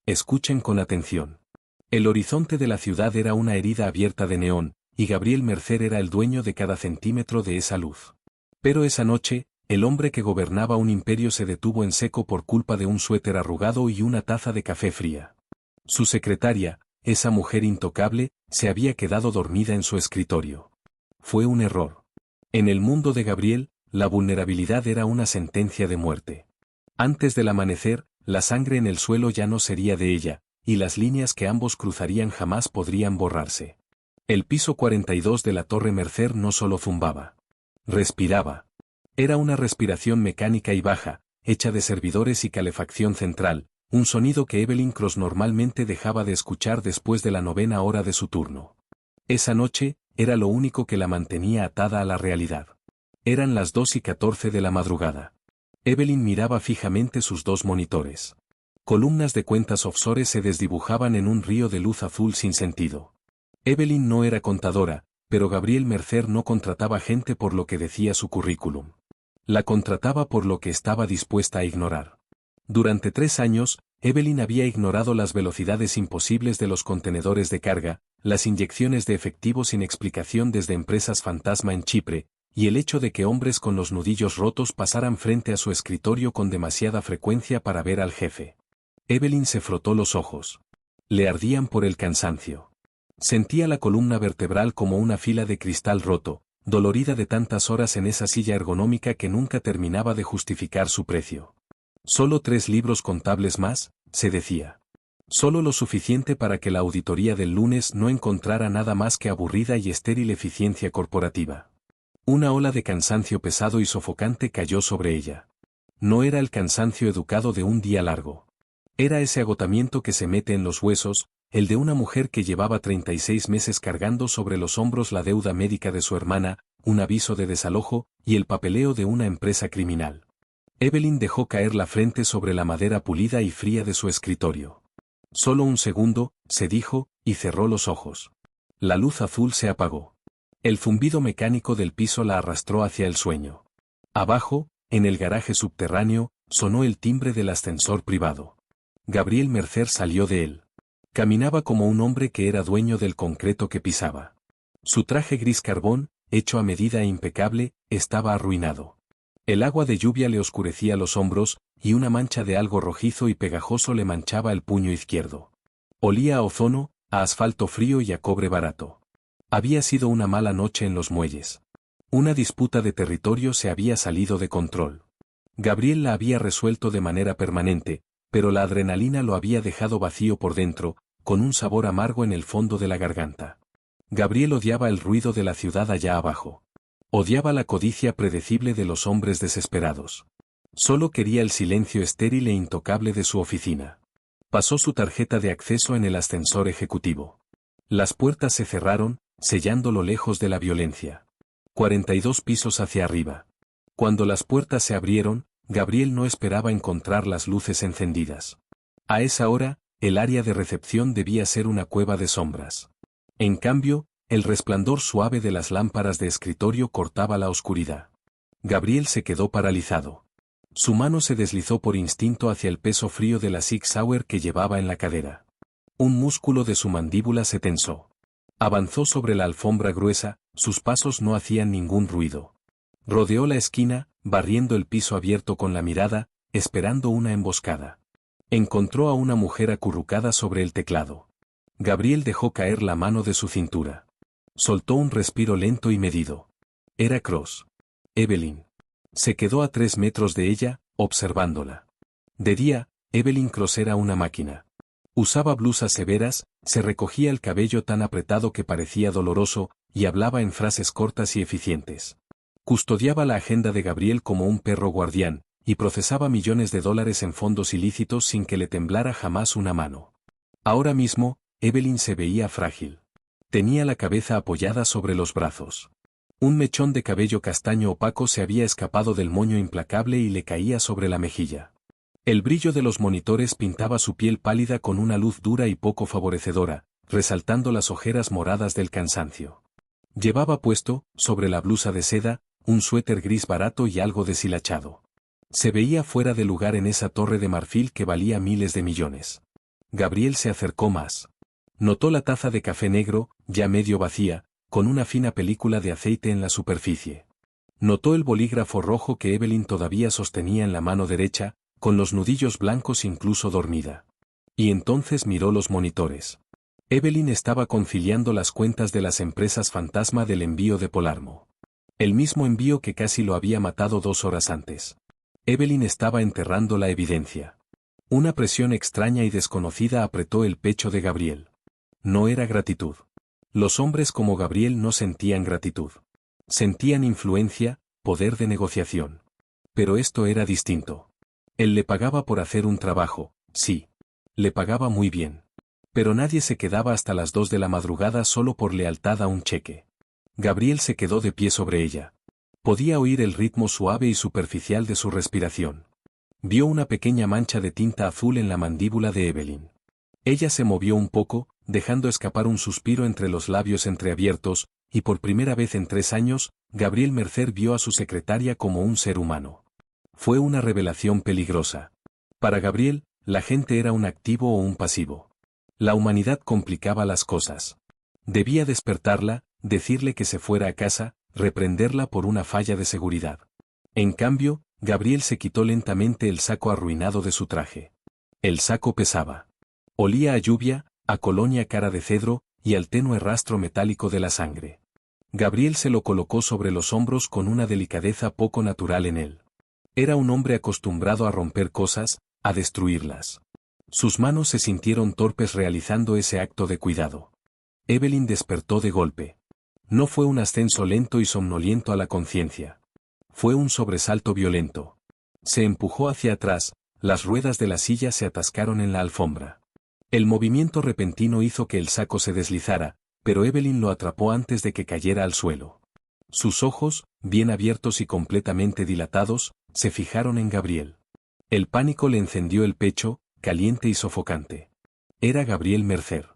Escuchen con atención. El horizonte de la ciudad era una herida abierta de neón, y Gabriel Mercer era el dueño de cada centímetro de esa luz. Pero esa noche, el hombre que gobernaba un imperio se detuvo en seco por culpa de un suéter arrugado y una taza de café fría. Su secretaria, esa mujer intocable, se había quedado dormida en su escritorio. Fue un error. En el mundo de Gabriel, la vulnerabilidad era una sentencia de muerte. Antes del amanecer, la sangre en el suelo ya no sería de ella, y las líneas que ambos cruzarían jamás podrían borrarse. El piso 42 de la Torre Mercer no solo zumbaba. Respiraba. Era una respiración mecánica y baja, hecha de servidores y calefacción central, un sonido que Evelyn Cross normalmente dejaba de escuchar después de la 9ª hora de su turno. Esa noche, era lo único que la mantenía atada a la realidad. Eran las 2:14 de la madrugada. Evelyn miraba fijamente sus dos monitores. Columnas de cuentas offshore se desdibujaban en un río de luz azul sin sentido. Evelyn no era contadora, pero Gabriel Mercer no contrataba gente por lo que decía su currículum. La contrataba por lo que estaba dispuesta a ignorar. Durante 3 años, Evelyn había ignorado las velocidades imposibles de los contenedores de carga, las inyecciones de efectivo sin explicación desde empresas fantasma en Chipre, y el hecho de que hombres con los nudillos rotos pasaran frente a su escritorio con demasiada frecuencia para ver al jefe. Evelyn se frotó los ojos. Le ardían por el cansancio. Sentía la columna vertebral como una fila de cristal roto, dolorida de tantas horas en esa silla ergonómica que nunca terminaba de justificar su precio. Solo 3 libros contables más, se decía. Solo lo suficiente para que la auditoría del lunes no encontrara nada más que aburrida y estéril eficiencia corporativa. Una ola de cansancio pesado y sofocante cayó sobre ella. No era el cansancio educado de un día largo. Era ese agotamiento que se mete en los huesos, el de una mujer que llevaba 36 meses cargando sobre los hombros la deuda médica de su hermana, un aviso de desalojo, y el papeleo de una empresa criminal. Evelyn dejó caer la frente sobre la madera pulida y fría de su escritorio. Solo un segundo, se dijo, y cerró los ojos. La luz azul se apagó. El zumbido mecánico del piso la arrastró hacia el sueño. Abajo, en el garaje subterráneo, sonó el timbre del ascensor privado. Gabriel Mercer salió de él. Caminaba como un hombre que era dueño del concreto que pisaba. Su traje gris carbón, hecho a medida e impecable, estaba arruinado. El agua de lluvia le oscurecía los hombros, y una mancha de algo rojizo y pegajoso le manchaba el puño izquierdo. Olía a ozono, a asfalto frío y a cobre barato. Había sido una mala noche en los muelles. Una disputa de territorio se había salido de control. Gabriel la había resuelto de manera permanente, pero la adrenalina lo había dejado vacío por dentro, con un sabor amargo en el fondo de la garganta. Gabriel odiaba el ruido de la ciudad allá abajo. Odiaba la codicia predecible de los hombres desesperados. Solo quería el silencio estéril e intocable de su oficina. Pasó su tarjeta de acceso en el ascensor ejecutivo. Las puertas se cerraron, sellándolo lejos de la violencia. 42 pisos hacia arriba. Cuando las puertas se abrieron, Gabriel no esperaba encontrar las luces encendidas. A esa hora, el área de recepción debía ser una cueva de sombras. En cambio, el resplandor suave de las lámparas de escritorio cortaba la oscuridad. Gabriel se quedó paralizado. Su mano se deslizó por instinto hacia el peso frío de la Sig Sauer que llevaba en la cadera. Un músculo de su mandíbula se tensó. Avanzó sobre la alfombra gruesa, sus pasos no hacían ningún ruido. Rodeó la esquina, barriendo el piso abierto con la mirada, esperando una emboscada. Encontró a una mujer acurrucada sobre el teclado. Gabriel dejó caer la mano de su cintura. Soltó un respiro lento y medido. Era Cross. Evelyn. Se quedó a 3 metros de ella, observándola. De día, Evelyn Cross era una máquina. Usaba blusas severas, se recogía el cabello tan apretado que parecía doloroso, y hablaba en frases cortas y eficientes. Custodiaba la agenda de Gabriel como un perro guardián, y procesaba millones de dólares en fondos ilícitos sin que le temblara jamás una mano. Ahora mismo, Evelyn se veía frágil. Tenía la cabeza apoyada sobre los brazos. Un mechón de cabello castaño opaco se había escapado del moño implacable y le caía sobre la mejilla. El brillo de los monitores pintaba su piel pálida con una luz dura y poco favorecedora, resaltando las ojeras moradas del cansancio. Llevaba puesto, sobre la blusa de seda, un suéter gris barato y algo deshilachado. Se veía fuera de lugar en esa torre de marfil que valía miles de millones. Gabriel se acercó más. Notó la taza de café negro, ya medio vacía, con una fina película de aceite en la superficie. Notó el bolígrafo rojo que Evelyn todavía sostenía en la mano derecha, con los nudillos blancos incluso dormida. Y entonces miró los monitores. Evelyn estaba conciliando las cuentas de las empresas fantasma del envío de Polarmo. El mismo envío que casi lo había matado 2 horas antes. Evelyn estaba enterrando la evidencia. Una presión extraña y desconocida apretó el pecho de Gabriel. No era gratitud. Los hombres como Gabriel no sentían gratitud. Sentían influencia, poder de negociación. Pero esto era distinto. Él le pagaba por hacer un trabajo, sí. Le pagaba muy bien. Pero nadie se quedaba hasta las 2 de la madrugada solo por lealtad a un cheque. Gabriel se quedó de pie sobre ella. Podía oír el ritmo suave y superficial de su respiración. Vio una pequeña mancha de tinta azul en la mandíbula de Evelyn. Ella se movió un poco, dejando escapar un suspiro entre los labios entreabiertos, y por primera vez en 3 años, Gabriel Mercer vio a su secretaria como un ser humano. Fue una revelación peligrosa. Para Gabriel, la gente era un activo o un pasivo. La humanidad complicaba las cosas. Debía despertarla, decirle que se fuera a casa, reprenderla por una falla de seguridad. En cambio, Gabriel se quitó lentamente el saco arruinado de su traje. El saco pesaba. Olía a lluvia, a colonia cara de cedro, y al tenue rastro metálico de la sangre. Gabriel se lo colocó sobre los hombros con una delicadeza poco natural en él. Era un hombre acostumbrado a romper cosas, a destruirlas. Sus manos se sintieron torpes realizando ese acto de cuidado. Evelyn despertó de golpe. No fue un ascenso lento y somnoliento a la conciencia. Fue un sobresalto violento. Se empujó hacia atrás, las ruedas de la silla se atascaron en la alfombra. El movimiento repentino hizo que el saco se deslizara, pero Evelyn lo atrapó antes de que cayera al suelo. Sus ojos, bien abiertos y completamente dilatados, se fijaron en Gabriel. El pánico le encendió el pecho, caliente y sofocante. Era Gabriel Mercer.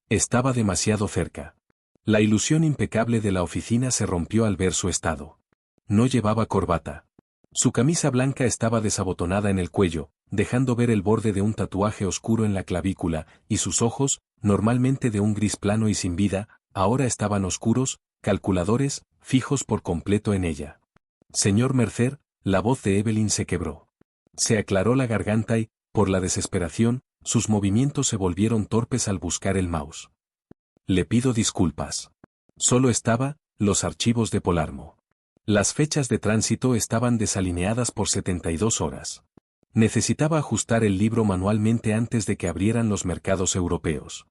Estaba demasiado cerca. La ilusión impecable de la oficina se rompió al ver su estado. No llevaba corbata. Su camisa blanca estaba desabotonada en el cuello, dejando ver el borde de un tatuaje oscuro en la clavícula, y sus ojos, normalmente de un gris plano y sin vida, ahora estaban oscuros, calculadores, fijos por completo en ella. Señor Mercer, la voz de Evelyn se quebró. Se aclaró la garganta y, por la desesperación, sus movimientos se volvieron torpes al buscar el mouse. Le pido disculpas. Solo estaba, los archivos de Polarmo. Las fechas de tránsito estaban desalineadas por 72 horas. Necesitaba ajustar el libro manualmente antes de que abrieran los mercados europeos.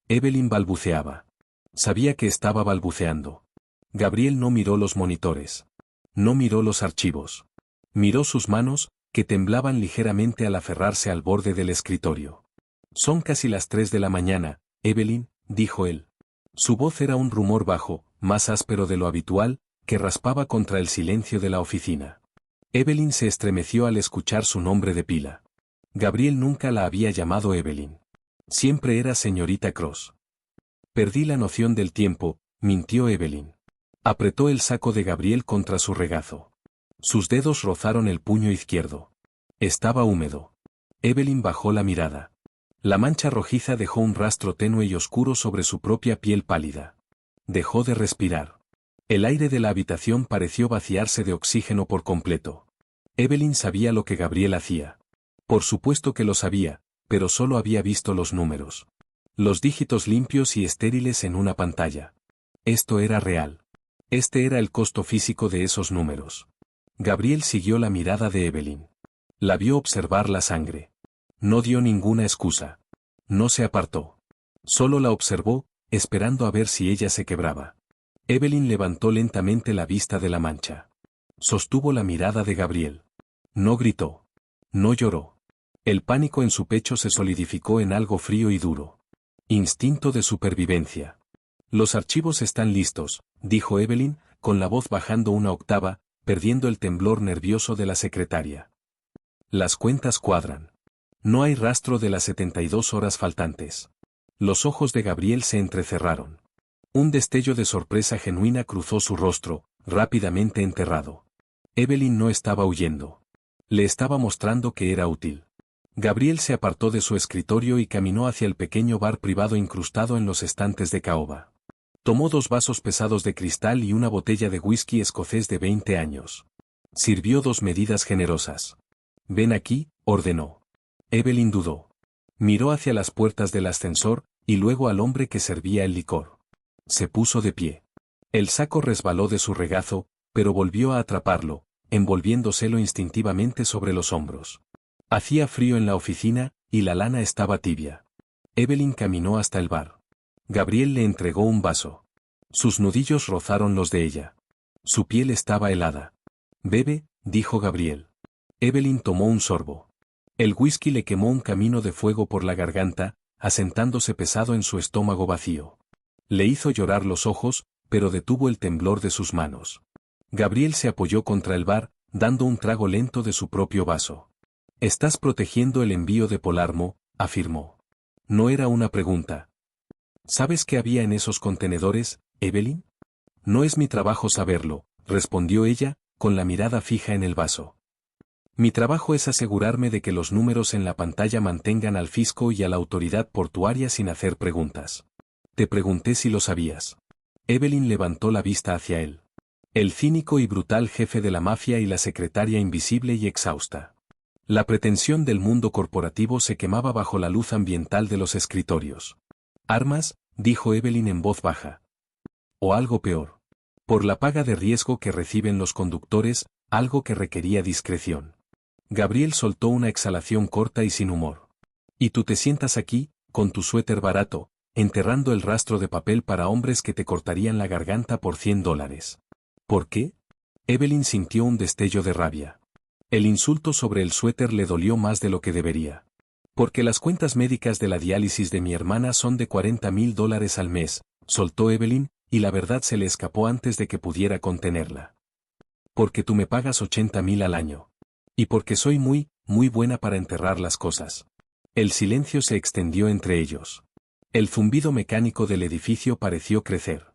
Evelyn balbuceaba. Sabía que estaba balbuceando. Gabriel no miró los monitores. No miró los archivos. Miró sus manos, que temblaban ligeramente al aferrarse al borde del escritorio. Son casi las 3 de la mañana, Evelyn, dijo él. Su voz era un rumor bajo, más áspero de lo habitual, que raspaba contra el silencio de la oficina. Evelyn se estremeció al escuchar su nombre de pila. Gabriel nunca la había llamado Evelyn. Siempre era señorita Cross. Perdí la noción del tiempo, mintió Evelyn. Apretó el saco de Gabriel contra su regazo. Sus dedos rozaron el puño izquierdo. Estaba húmedo. Evelyn bajó la mirada. La mancha rojiza dejó un rastro tenue y oscuro sobre su propia piel pálida. Dejó de respirar. El aire de la habitación pareció vaciarse de oxígeno por completo. Evelyn sabía lo que Gabriel hacía. Por supuesto que lo sabía, pero solo había visto los números. Los dígitos limpios y estériles en una pantalla. Esto era real. Este era el costo físico de esos números. Gabriel siguió la mirada de Evelyn. La vio observar la sangre. No dio ninguna excusa. No se apartó. Solo la observó, esperando a ver si ella se quebraba. Evelyn levantó lentamente la vista de la mancha. Sostuvo la mirada de Gabriel. No gritó. No lloró. El pánico en su pecho se solidificó en algo frío y duro. Instinto de supervivencia. Los archivos están listos, dijo Evelyn, con la voz bajando una octava, perdiendo el temblor nervioso de la secretaria. Las cuentas cuadran. No hay rastro de las 72 horas faltantes. Los ojos de Gabriel se entrecerraron. Un destello de sorpresa genuina cruzó su rostro, rápidamente enterrado. Evelyn no estaba huyendo. Le estaba mostrando que era útil. Gabriel se apartó de su escritorio y caminó hacia el pequeño bar privado incrustado en los estantes de caoba. Tomó 2 vasos pesados de cristal y una botella de whisky escocés de 20 años. Sirvió 2 medidas generosas. «Ven aquí», ordenó. Evelyn dudó. Miró hacia las puertas del ascensor, y luego al hombre que servía el licor. Se puso de pie. El saco resbaló de su regazo, pero volvió a atraparlo, envolviéndoselo instintivamente sobre los hombros. Hacía frío en la oficina, y la lana estaba tibia. Evelyn caminó hasta el bar. Gabriel le entregó un vaso. Sus nudillos rozaron los de ella. Su piel estaba helada. «Bebe», dijo Gabriel. Evelyn tomó un sorbo. El whisky le quemó un camino de fuego por la garganta, asentándose pesado en su estómago vacío. Le hizo llorar los ojos, pero detuvo el temblor de sus manos. Gabriel se apoyó contra el bar, dando un trago lento de su propio vaso. «Estás protegiendo el envío de Polarmo», afirmó. No era una pregunta. «¿Sabes qué había en esos contenedores, Evelyn?» «No es mi trabajo saberlo», respondió ella, con la mirada fija en el vaso. «Mi trabajo es asegurarme de que los números en la pantalla mantengan al fisco y a la autoridad portuaria sin hacer preguntas. Te pregunté si lo sabías». Evelyn levantó la vista hacia él. El cínico y brutal jefe de la mafia y la secretaria invisible y exhausta. La pretensión del mundo corporativo se quemaba bajo la luz ambiental de los escritorios. «Armas», dijo Evelyn en voz baja. «O algo peor. Por la paga de riesgo que reciben los conductores, algo que requería discreción». Gabriel soltó una exhalación corta y sin humor. «Y tú te sientas aquí, con tu suéter barato, enterrando el rastro de papel para hombres que te cortarían la garganta por $100. ¿Por qué?» Evelyn sintió un destello de rabia. El insulto sobre el suéter le dolió más de lo que debería. «Porque las cuentas médicas de la diálisis de mi hermana son de $40,000 al mes», soltó Evelyn, y la verdad se le escapó antes de que pudiera contenerla. «Porque tú me pagas $80,000 al año. Y porque soy muy buena para enterrar las cosas». El silencio se extendió entre ellos. El zumbido mecánico del edificio pareció crecer.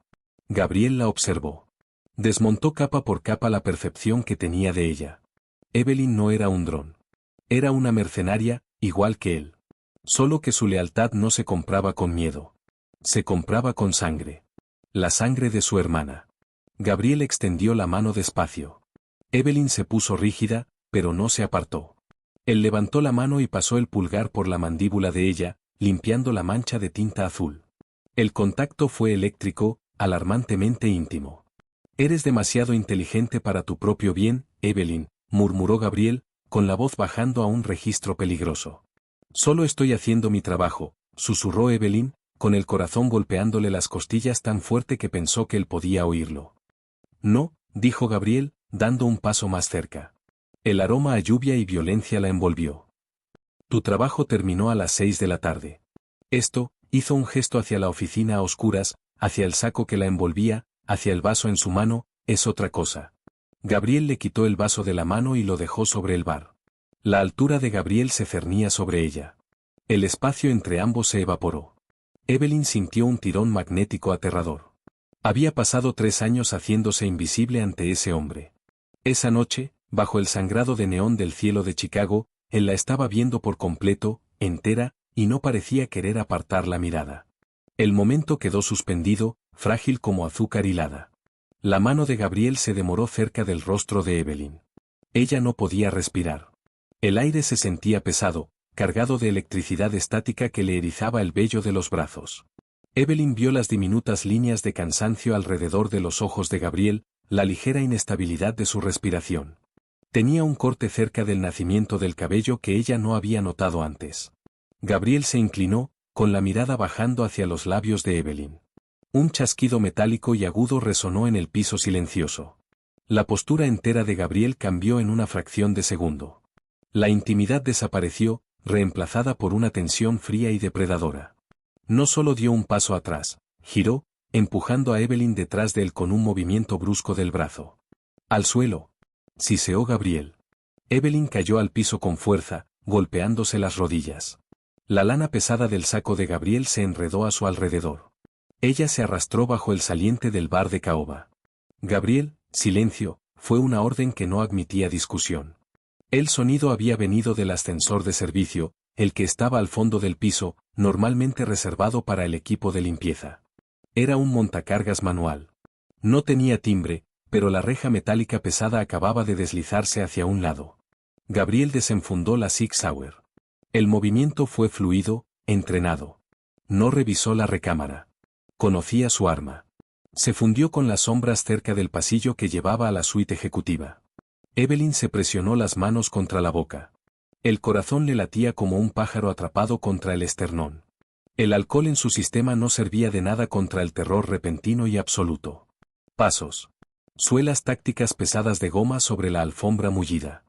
Gabriel la observó. Desmontó capa por capa la percepción que tenía de ella. Evelyn no era un dron. Era una mercenaria, igual que él. Solo que su lealtad no se compraba con miedo. Se compraba con sangre. La sangre de su hermana. Gabriel extendió la mano despacio. Evelyn se puso rígida, pero no se apartó. Él levantó la mano y pasó el pulgar por la mandíbula de ella, limpiando la mancha de tinta azul. El contacto fue eléctrico, alarmantemente íntimo. «Eres demasiado inteligente para tu propio bien, Evelyn», murmuró Gabriel, con la voz bajando a un registro peligroso. «Solo estoy haciendo mi trabajo», susurró Evelyn, con el corazón golpeándole las costillas tan fuerte que pensó que él podía oírlo. «No», dijo Gabriel, dando un paso más cerca. El aroma a lluvia y violencia la envolvió. «Tu trabajo terminó a las 6 de la tarde. Esto», hizo un gesto hacia la oficina a oscuras, hacia el saco que la envolvía, hacia el vaso en su mano, «es otra cosa». Gabriel le quitó el vaso de la mano y lo dejó sobre el bar. La altura de Gabriel se cernía sobre ella. El espacio entre ambos se evaporó. Evelyn sintió un tirón magnético aterrador. Había pasado 3 años haciéndose invisible ante ese hombre. Esa noche, bajo el sangrado de neón del cielo de Chicago, él la estaba viendo por completo, entera, y no parecía querer apartar la mirada. El momento quedó suspendido, frágil como azúcar hilada. La mano de Gabriel se demoró cerca del rostro de Evelyn. Ella no podía respirar. El aire se sentía pesado, cargado de electricidad estática que le erizaba el vello de los brazos. Evelyn vio las diminutas líneas de cansancio alrededor de los ojos de Gabriel, la ligera inestabilidad de su respiración. Tenía un corte cerca del nacimiento del cabello que ella no había notado antes. Gabriel se inclinó, con la mirada bajando hacia los labios de Evelyn. Un chasquido metálico y agudo resonó en el piso silencioso. La postura entera de Gabriel cambió en una fracción de segundo. La intimidad desapareció, reemplazada por una tensión fría y depredadora. No solo dio un paso atrás, giró, empujando a Evelyn detrás de él con un movimiento brusco del brazo. «Al suelo», siseó Gabriel. Evelyn cayó al piso con fuerza, golpeándose las rodillas. La lana pesada del saco de Gabriel se enredó a su alrededor. Ella se arrastró bajo el saliente del bar de caoba. «Gabriel, silencio», fue una orden que no admitía discusión. El sonido había venido del ascensor de servicio, el que estaba al fondo del piso, normalmente reservado para el equipo de limpieza. Era un montacargas manual. No tenía timbre, pero la reja metálica pesada acababa de deslizarse hacia un lado. Gabriel desenfundó la Sig Sauer. El movimiento fue fluido, entrenado. No revisó la recámara. Conocía su arma. Se fundió con las sombras cerca del pasillo que llevaba a la suite ejecutiva. Evelyn se presionó las manos contra la boca. El corazón le latía como un pájaro atrapado contra el esternón. El alcohol en su sistema no servía de nada contra el terror repentino y absoluto. Pasos. Suelas tácticas pesadas de goma sobre la alfombra mullida.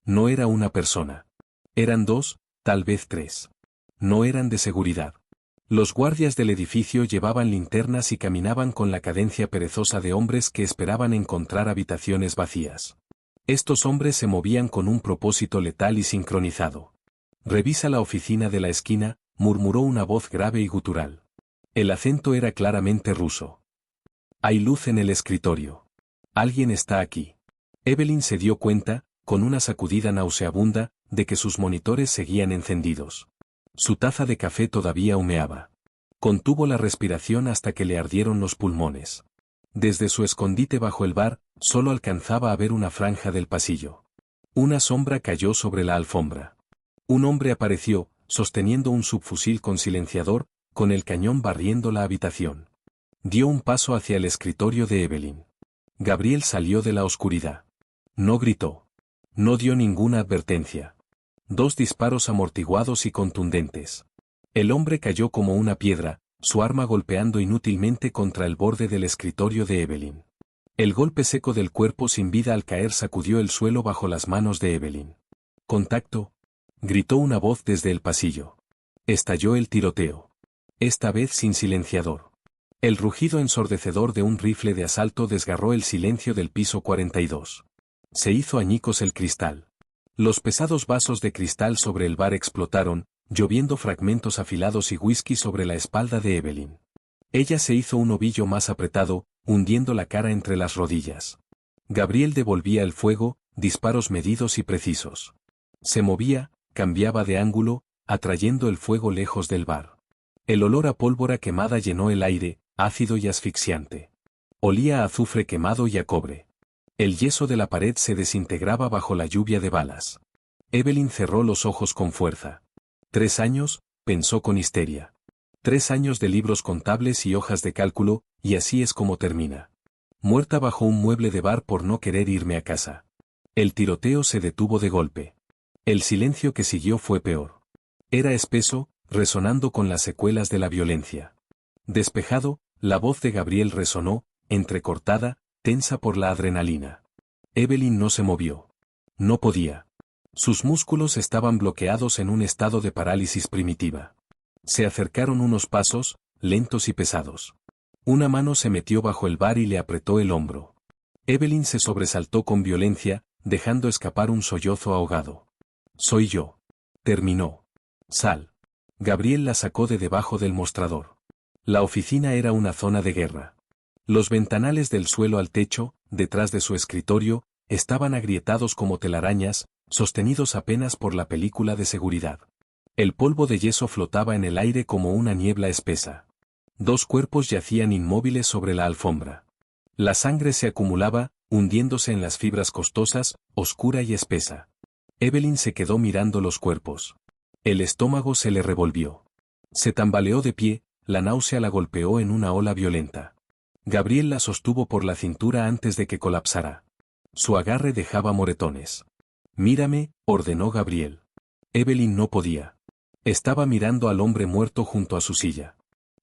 No era una persona. Eran dos, tal vez tres. No eran de seguridad. Los guardias del edificio llevaban linternas y caminaban con la cadencia perezosa de hombres que esperaban encontrar habitaciones vacías. Estos hombres se movían con un propósito letal y sincronizado. «Revisa la oficina de la esquina», murmuró una voz grave y gutural. El acento era claramente ruso. «Hay luz en el escritorio. Alguien está aquí». Evelyn se dio cuenta, con una sacudida nauseabunda, de que sus monitores seguían encendidos. Su taza de café todavía humeaba. Contuvo la respiración hasta que le ardieron los pulmones. Desde su escondite bajo el bar, solo alcanzaba a ver una franja del pasillo. Una sombra cayó sobre la alfombra. Un hombre apareció, sosteniendo un subfusil con silenciador, con el cañón barriendo la habitación. Dio un paso hacia el escritorio de Evelyn. Gabriel salió de la oscuridad. No gritó. No dio ninguna advertencia. 2 disparos amortiguados y contundentes. El hombre cayó como una piedra, su arma golpeando inútilmente contra el borde del escritorio de Evelyn. El golpe seco del cuerpo sin vida al caer sacudió el suelo bajo las manos de Evelyn. «Contacto», gritó una voz desde el pasillo. Estalló el tiroteo. Esta vez sin silenciador. El rugido ensordecedor de un rifle de asalto desgarró el silencio del piso 42. Se hizo añicos el cristal. Los pesados vasos de cristal sobre el bar explotaron, lloviendo fragmentos afilados y whisky sobre la espalda de Evelyn. Ella se hizo un ovillo más apretado, hundiendo la cara entre las rodillas. Gabriel devolvía el fuego, disparos medidos y precisos. Se movía, cambiaba de ángulo, atrayendo el fuego lejos del bar. El olor a pólvora quemada llenó el aire, ácido y asfixiante. Olía a azufre quemado y a cobre. El yeso de la pared se desintegraba bajo la lluvia de balas. Evelyn cerró los ojos con fuerza. 3 años, pensó con histeria. 3 años de libros contables y hojas de cálculo, y así es como termina. Muerta bajo un mueble de bar por no querer irme a casa. El tiroteo se detuvo de golpe. El silencio que siguió fue peor. Era espeso, resonando con las secuelas de la violencia. Despejado, la voz de Gabriel resonó, entrecortada, tensa por la adrenalina. Evelyn no se movió. No podía. Sus músculos estaban bloqueados en un estado de parálisis primitiva. Se acercaron unos pasos, lentos y pesados. Una mano se metió bajo el bar y le apretó el hombro. Evelyn se sobresaltó con violencia, dejando escapar un sollozo ahogado. «Soy yo». Terminó. «Sal». Gabriel la sacó de debajo del mostrador. La oficina era una zona de guerra. Los ventanales del suelo al techo, detrás de su escritorio, estaban agrietados como telarañas, sostenidos apenas por la película de seguridad. El polvo de yeso flotaba en el aire como una niebla espesa. 2 cuerpos yacían inmóviles sobre la alfombra. La sangre se acumulaba, hundiéndose en las fibras costosas, oscura y espesa. Evelyn se quedó mirando los cuerpos. El estómago se le revolvió. Se tambaleó de pie, la náusea la golpeó en una ola violenta. Gabriel la sostuvo por la cintura antes de que colapsara. Su agarre dejaba moretones. «Mírame», ordenó Gabriel. Evelyn no podía. Estaba mirando al hombre muerto junto a su silla.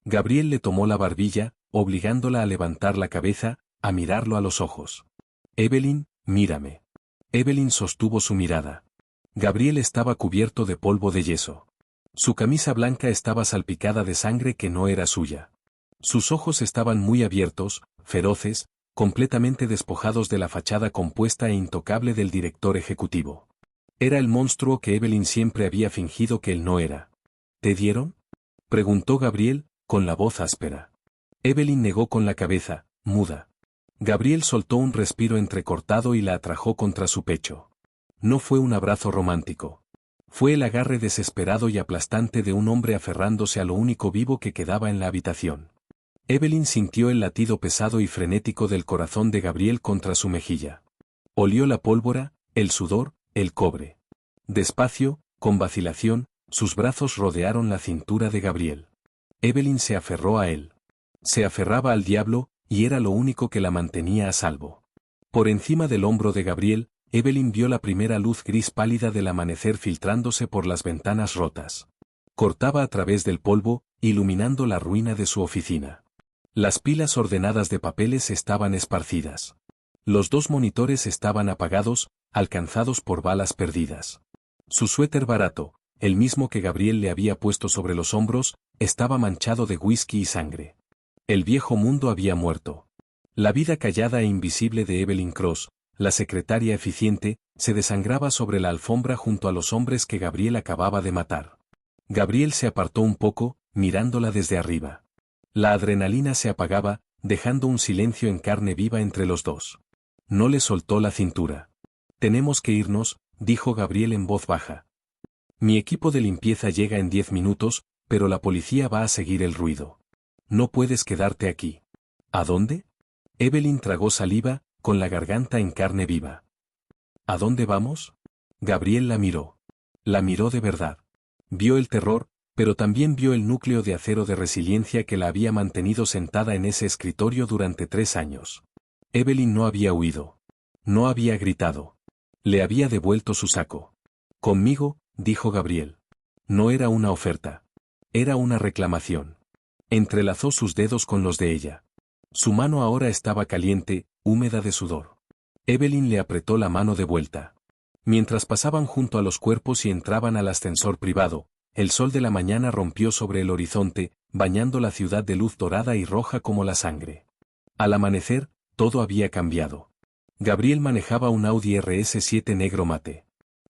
Gabriel le tomó la barbilla, obligándola a levantar la cabeza, a mirarlo a los ojos. «Evelyn, mírame». Evelyn sostuvo su mirada. Gabriel estaba cubierto de polvo de yeso. Su camisa blanca estaba salpicada de sangre que no era suya. Sus ojos estaban muy abiertos, feroces, completamente despojados de la fachada compuesta e intocable del director ejecutivo. Era el monstruo que Evelyn siempre había fingido que él no era. «¿Te dieron?», preguntó Gabriel, con la voz áspera. Evelyn negó con la cabeza, muda. Gabriel soltó un respiro entrecortado y la atrajo contra su pecho. No fue un abrazo romántico. Fue el agarre desesperado y aplastante de un hombre aferrándose a lo único vivo que quedaba en la habitación. Evelyn sintió el latido pesado y frenético del corazón de Gabriel contra su mejilla. Olió la pólvora, el sudor, el cobre. Despacio, con vacilación, sus brazos rodearon la cintura de Gabriel. Evelyn se aferró a él. Se aferraba al diablo, y era lo único que la mantenía a salvo. Por encima del hombro de Gabriel, Evelyn vio la primera luz gris pálida del amanecer filtrándose por las ventanas rotas. Cortaba a través del polvo, iluminando la ruina de su oficina. Las pilas ordenadas de papeles estaban esparcidas. Los 2 monitores estaban apagados, alcanzados por balas perdidas. Su suéter barato, el mismo que Gabriel le había puesto sobre los hombros, estaba manchado de whisky y sangre. El viejo mundo había muerto. La vida callada e invisible de Evelyn Cross, la secretaria eficiente, se desangraba sobre la alfombra junto a los hombres que Gabriel acababa de matar. Gabriel se apartó un poco, mirándola desde arriba. La adrenalina se apagaba, dejando un silencio en carne viva entre los dos. No le soltó la cintura. «Tenemos que irnos», dijo Gabriel en voz baja. «Mi equipo de limpieza llega en 10 minutos, pero la policía va a seguir el ruido. No puedes quedarte aquí». «¿A dónde?» Evelyn tragó saliva, con la garganta en carne viva. «¿A dónde vamos?» Gabriel la miró. La miró de verdad. Vio el terror, pero también vio el núcleo de acero de resiliencia que la había mantenido sentada en ese escritorio durante 3 años. Evelyn no había huido. No había gritado. Le había devuelto su saco. «Conmigo», dijo Gabriel. No era una oferta. Era una reclamación. Entrelazó sus dedos con los de ella. Su mano ahora estaba caliente, húmeda de sudor. Evelyn le apretó la mano de vuelta. Mientras pasaban junto a los cuerpos y entraban al ascensor privado, el sol de la mañana rompió sobre el horizonte, bañando la ciudad de luz dorada y roja como la sangre. Al amanecer, todo había cambiado. Gabriel manejaba un Audi RS7 negro mate.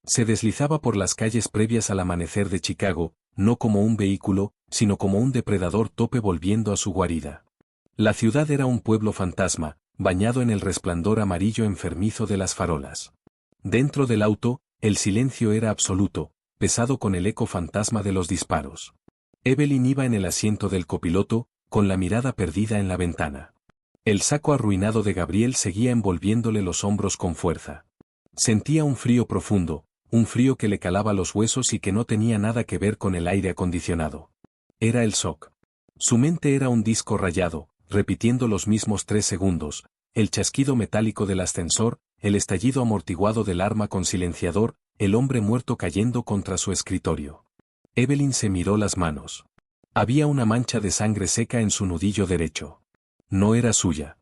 Se deslizaba por las calles previas al amanecer de Chicago, no como un vehículo, sino como un depredador tope volviendo a su guarida. La ciudad era un pueblo fantasma, bañado en el resplandor amarillo enfermizo de las farolas. Dentro del auto, el silencio era absoluto, pesado con el eco fantasma de los disparos. Evelyn iba en el asiento del copiloto, con la mirada perdida en la ventana. El saco arruinado de Gabriel seguía envolviéndole los hombros con fuerza. Sentía un frío profundo, un frío que le calaba los huesos y que no tenía nada que ver con el aire acondicionado. Era el shock. Su mente era un disco rayado, repitiendo los mismos 3 segundos, el chasquido metálico del ascensor, el estallido amortiguado del arma con silenciador, el hombre muerto cayendo contra su escritorio. Evelyn se miró las manos. Había una mancha de sangre seca en su nudillo derecho. No era suya.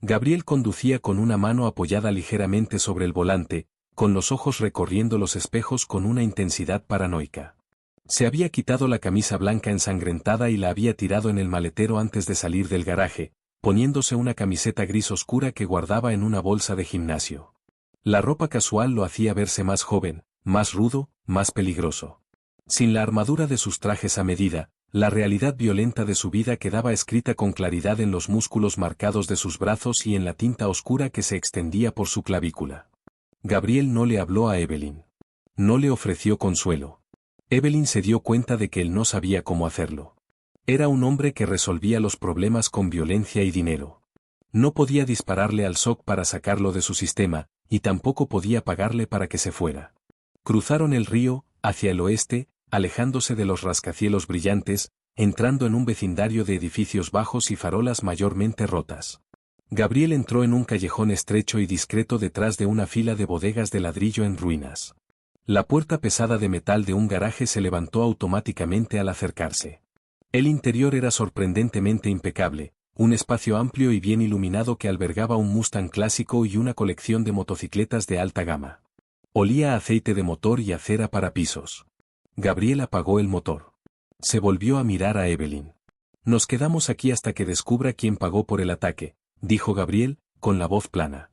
Gabriel conducía con una mano apoyada ligeramente sobre el volante, con los ojos recorriendo los espejos con una intensidad paranoica. Se había quitado la camisa blanca ensangrentada y la había tirado en el maletero antes de salir del garaje, poniéndose una camiseta gris oscura que guardaba en una bolsa de gimnasio. La ropa casual lo hacía verse más joven, más rudo, más peligroso. Sin la armadura de sus trajes a medida, la realidad violenta de su vida quedaba escrita con claridad en los músculos marcados de sus brazos y en la tinta oscura que se extendía por su clavícula. Gabriel no le habló a Evelyn. No le ofreció consuelo. Evelyn se dio cuenta de que él no sabía cómo hacerlo. Era un hombre que resolvía los problemas con violencia y dinero. No podía dispararle al shock para sacarlo de su sistema, y tampoco podía pagarle para que se fuera. Cruzaron el río, hacia el oeste, alejándose de los rascacielos brillantes, entrando en un vecindario de edificios bajos y farolas mayormente rotas. Gabriel entró en un callejón estrecho y discreto detrás de una fila de bodegas de ladrillo en ruinas. La puerta pesada de metal de un garaje se levantó automáticamente al acercarse. El interior era sorprendentemente impecable, un espacio amplio y bien iluminado que albergaba un Mustang clásico y una colección de motocicletas de alta gama. Olía a aceite de motor y a cera para pisos. Gabriel apagó el motor. Se volvió a mirar a Evelyn. «Nos quedamos aquí hasta que descubra quién pagó por el ataque», dijo Gabriel, con la voz plana.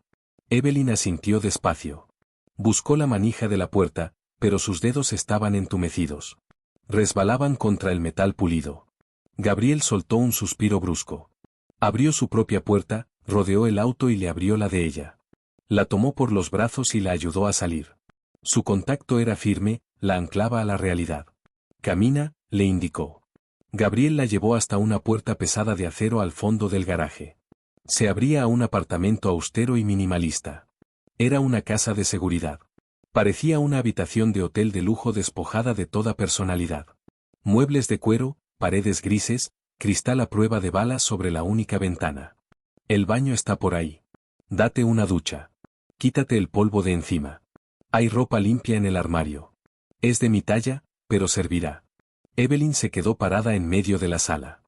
Evelyn asintió despacio. Buscó la manija de la puerta, pero sus dedos estaban entumecidos. Resbalaban contra el metal pulido. Gabriel soltó un suspiro brusco. Abrió su propia puerta, rodeó el auto y le abrió la de ella. La tomó por los brazos y la ayudó a salir. Su contacto era firme, la anclaba a la realidad. Camina, le indicó. Gabriel la llevó hasta una puerta pesada de acero al fondo del garaje. Se abría a un apartamento austero y minimalista. Era una casa de seguridad. Parecía una habitación de hotel de lujo despojada de toda personalidad. Muebles de cuero, paredes grises, cristal a prueba de balas sobre la única ventana. El baño está por ahí. Date una ducha. Quítate el polvo de encima. Hay ropa limpia en el armario. Es de mi talla, pero servirá. Evelyn se quedó parada en medio de la sala.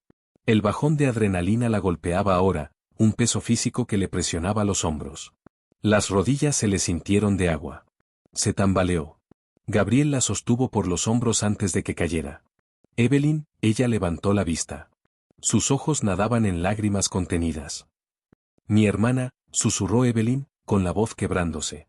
El bajón de adrenalina la golpeaba ahora, un peso físico que le presionaba los hombros. Las rodillas se le sintieron de agua. Se tambaleó. Gabriel la sostuvo por los hombros antes de que cayera. Evelyn, ella levantó la vista. Sus ojos nadaban en lágrimas contenidas. Mi hermana, susurró Evelyn, con la voz quebrándose.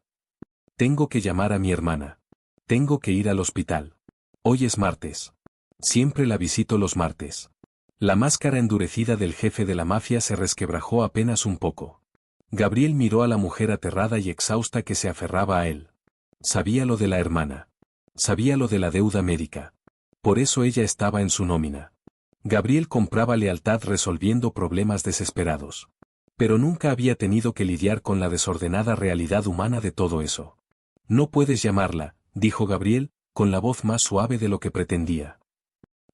Tengo que llamar a mi hermana. Tengo que ir al hospital. Hoy es martes. Siempre la visito los martes. La máscara endurecida del jefe de la mafia se resquebrajó apenas un poco. Gabriel miró a la mujer aterrada y exhausta que se aferraba a él. Sabía lo de la hermana. Sabía lo de la deuda médica. Por eso ella estaba en su nómina. Gabriel compraba lealtad resolviendo problemas desesperados. Pero nunca había tenido que lidiar con la desordenada realidad humana de todo eso. No puedes llamarla, dijo Gabriel, con la voz más suave de lo que pretendía.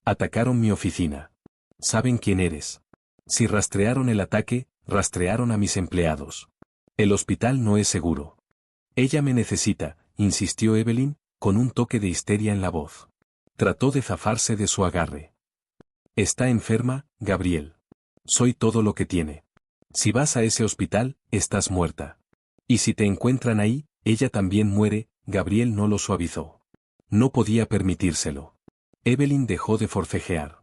Atacaron mi oficina. Saben quién eres. Si rastrearon el ataque, rastrearon a mis empleados. El hospital no es seguro. Ella me necesita, insistió Evelyn, con un toque de histeria en la voz. Trató de zafarse de su agarre. Está enferma, Gabriel. Soy todo lo que tiene. Si vas a ese hospital, estás muerta. Y si te encuentran ahí, ella también muere. Gabriel no lo suavizó. No podía permitírselo. Evelyn dejó de forcejear.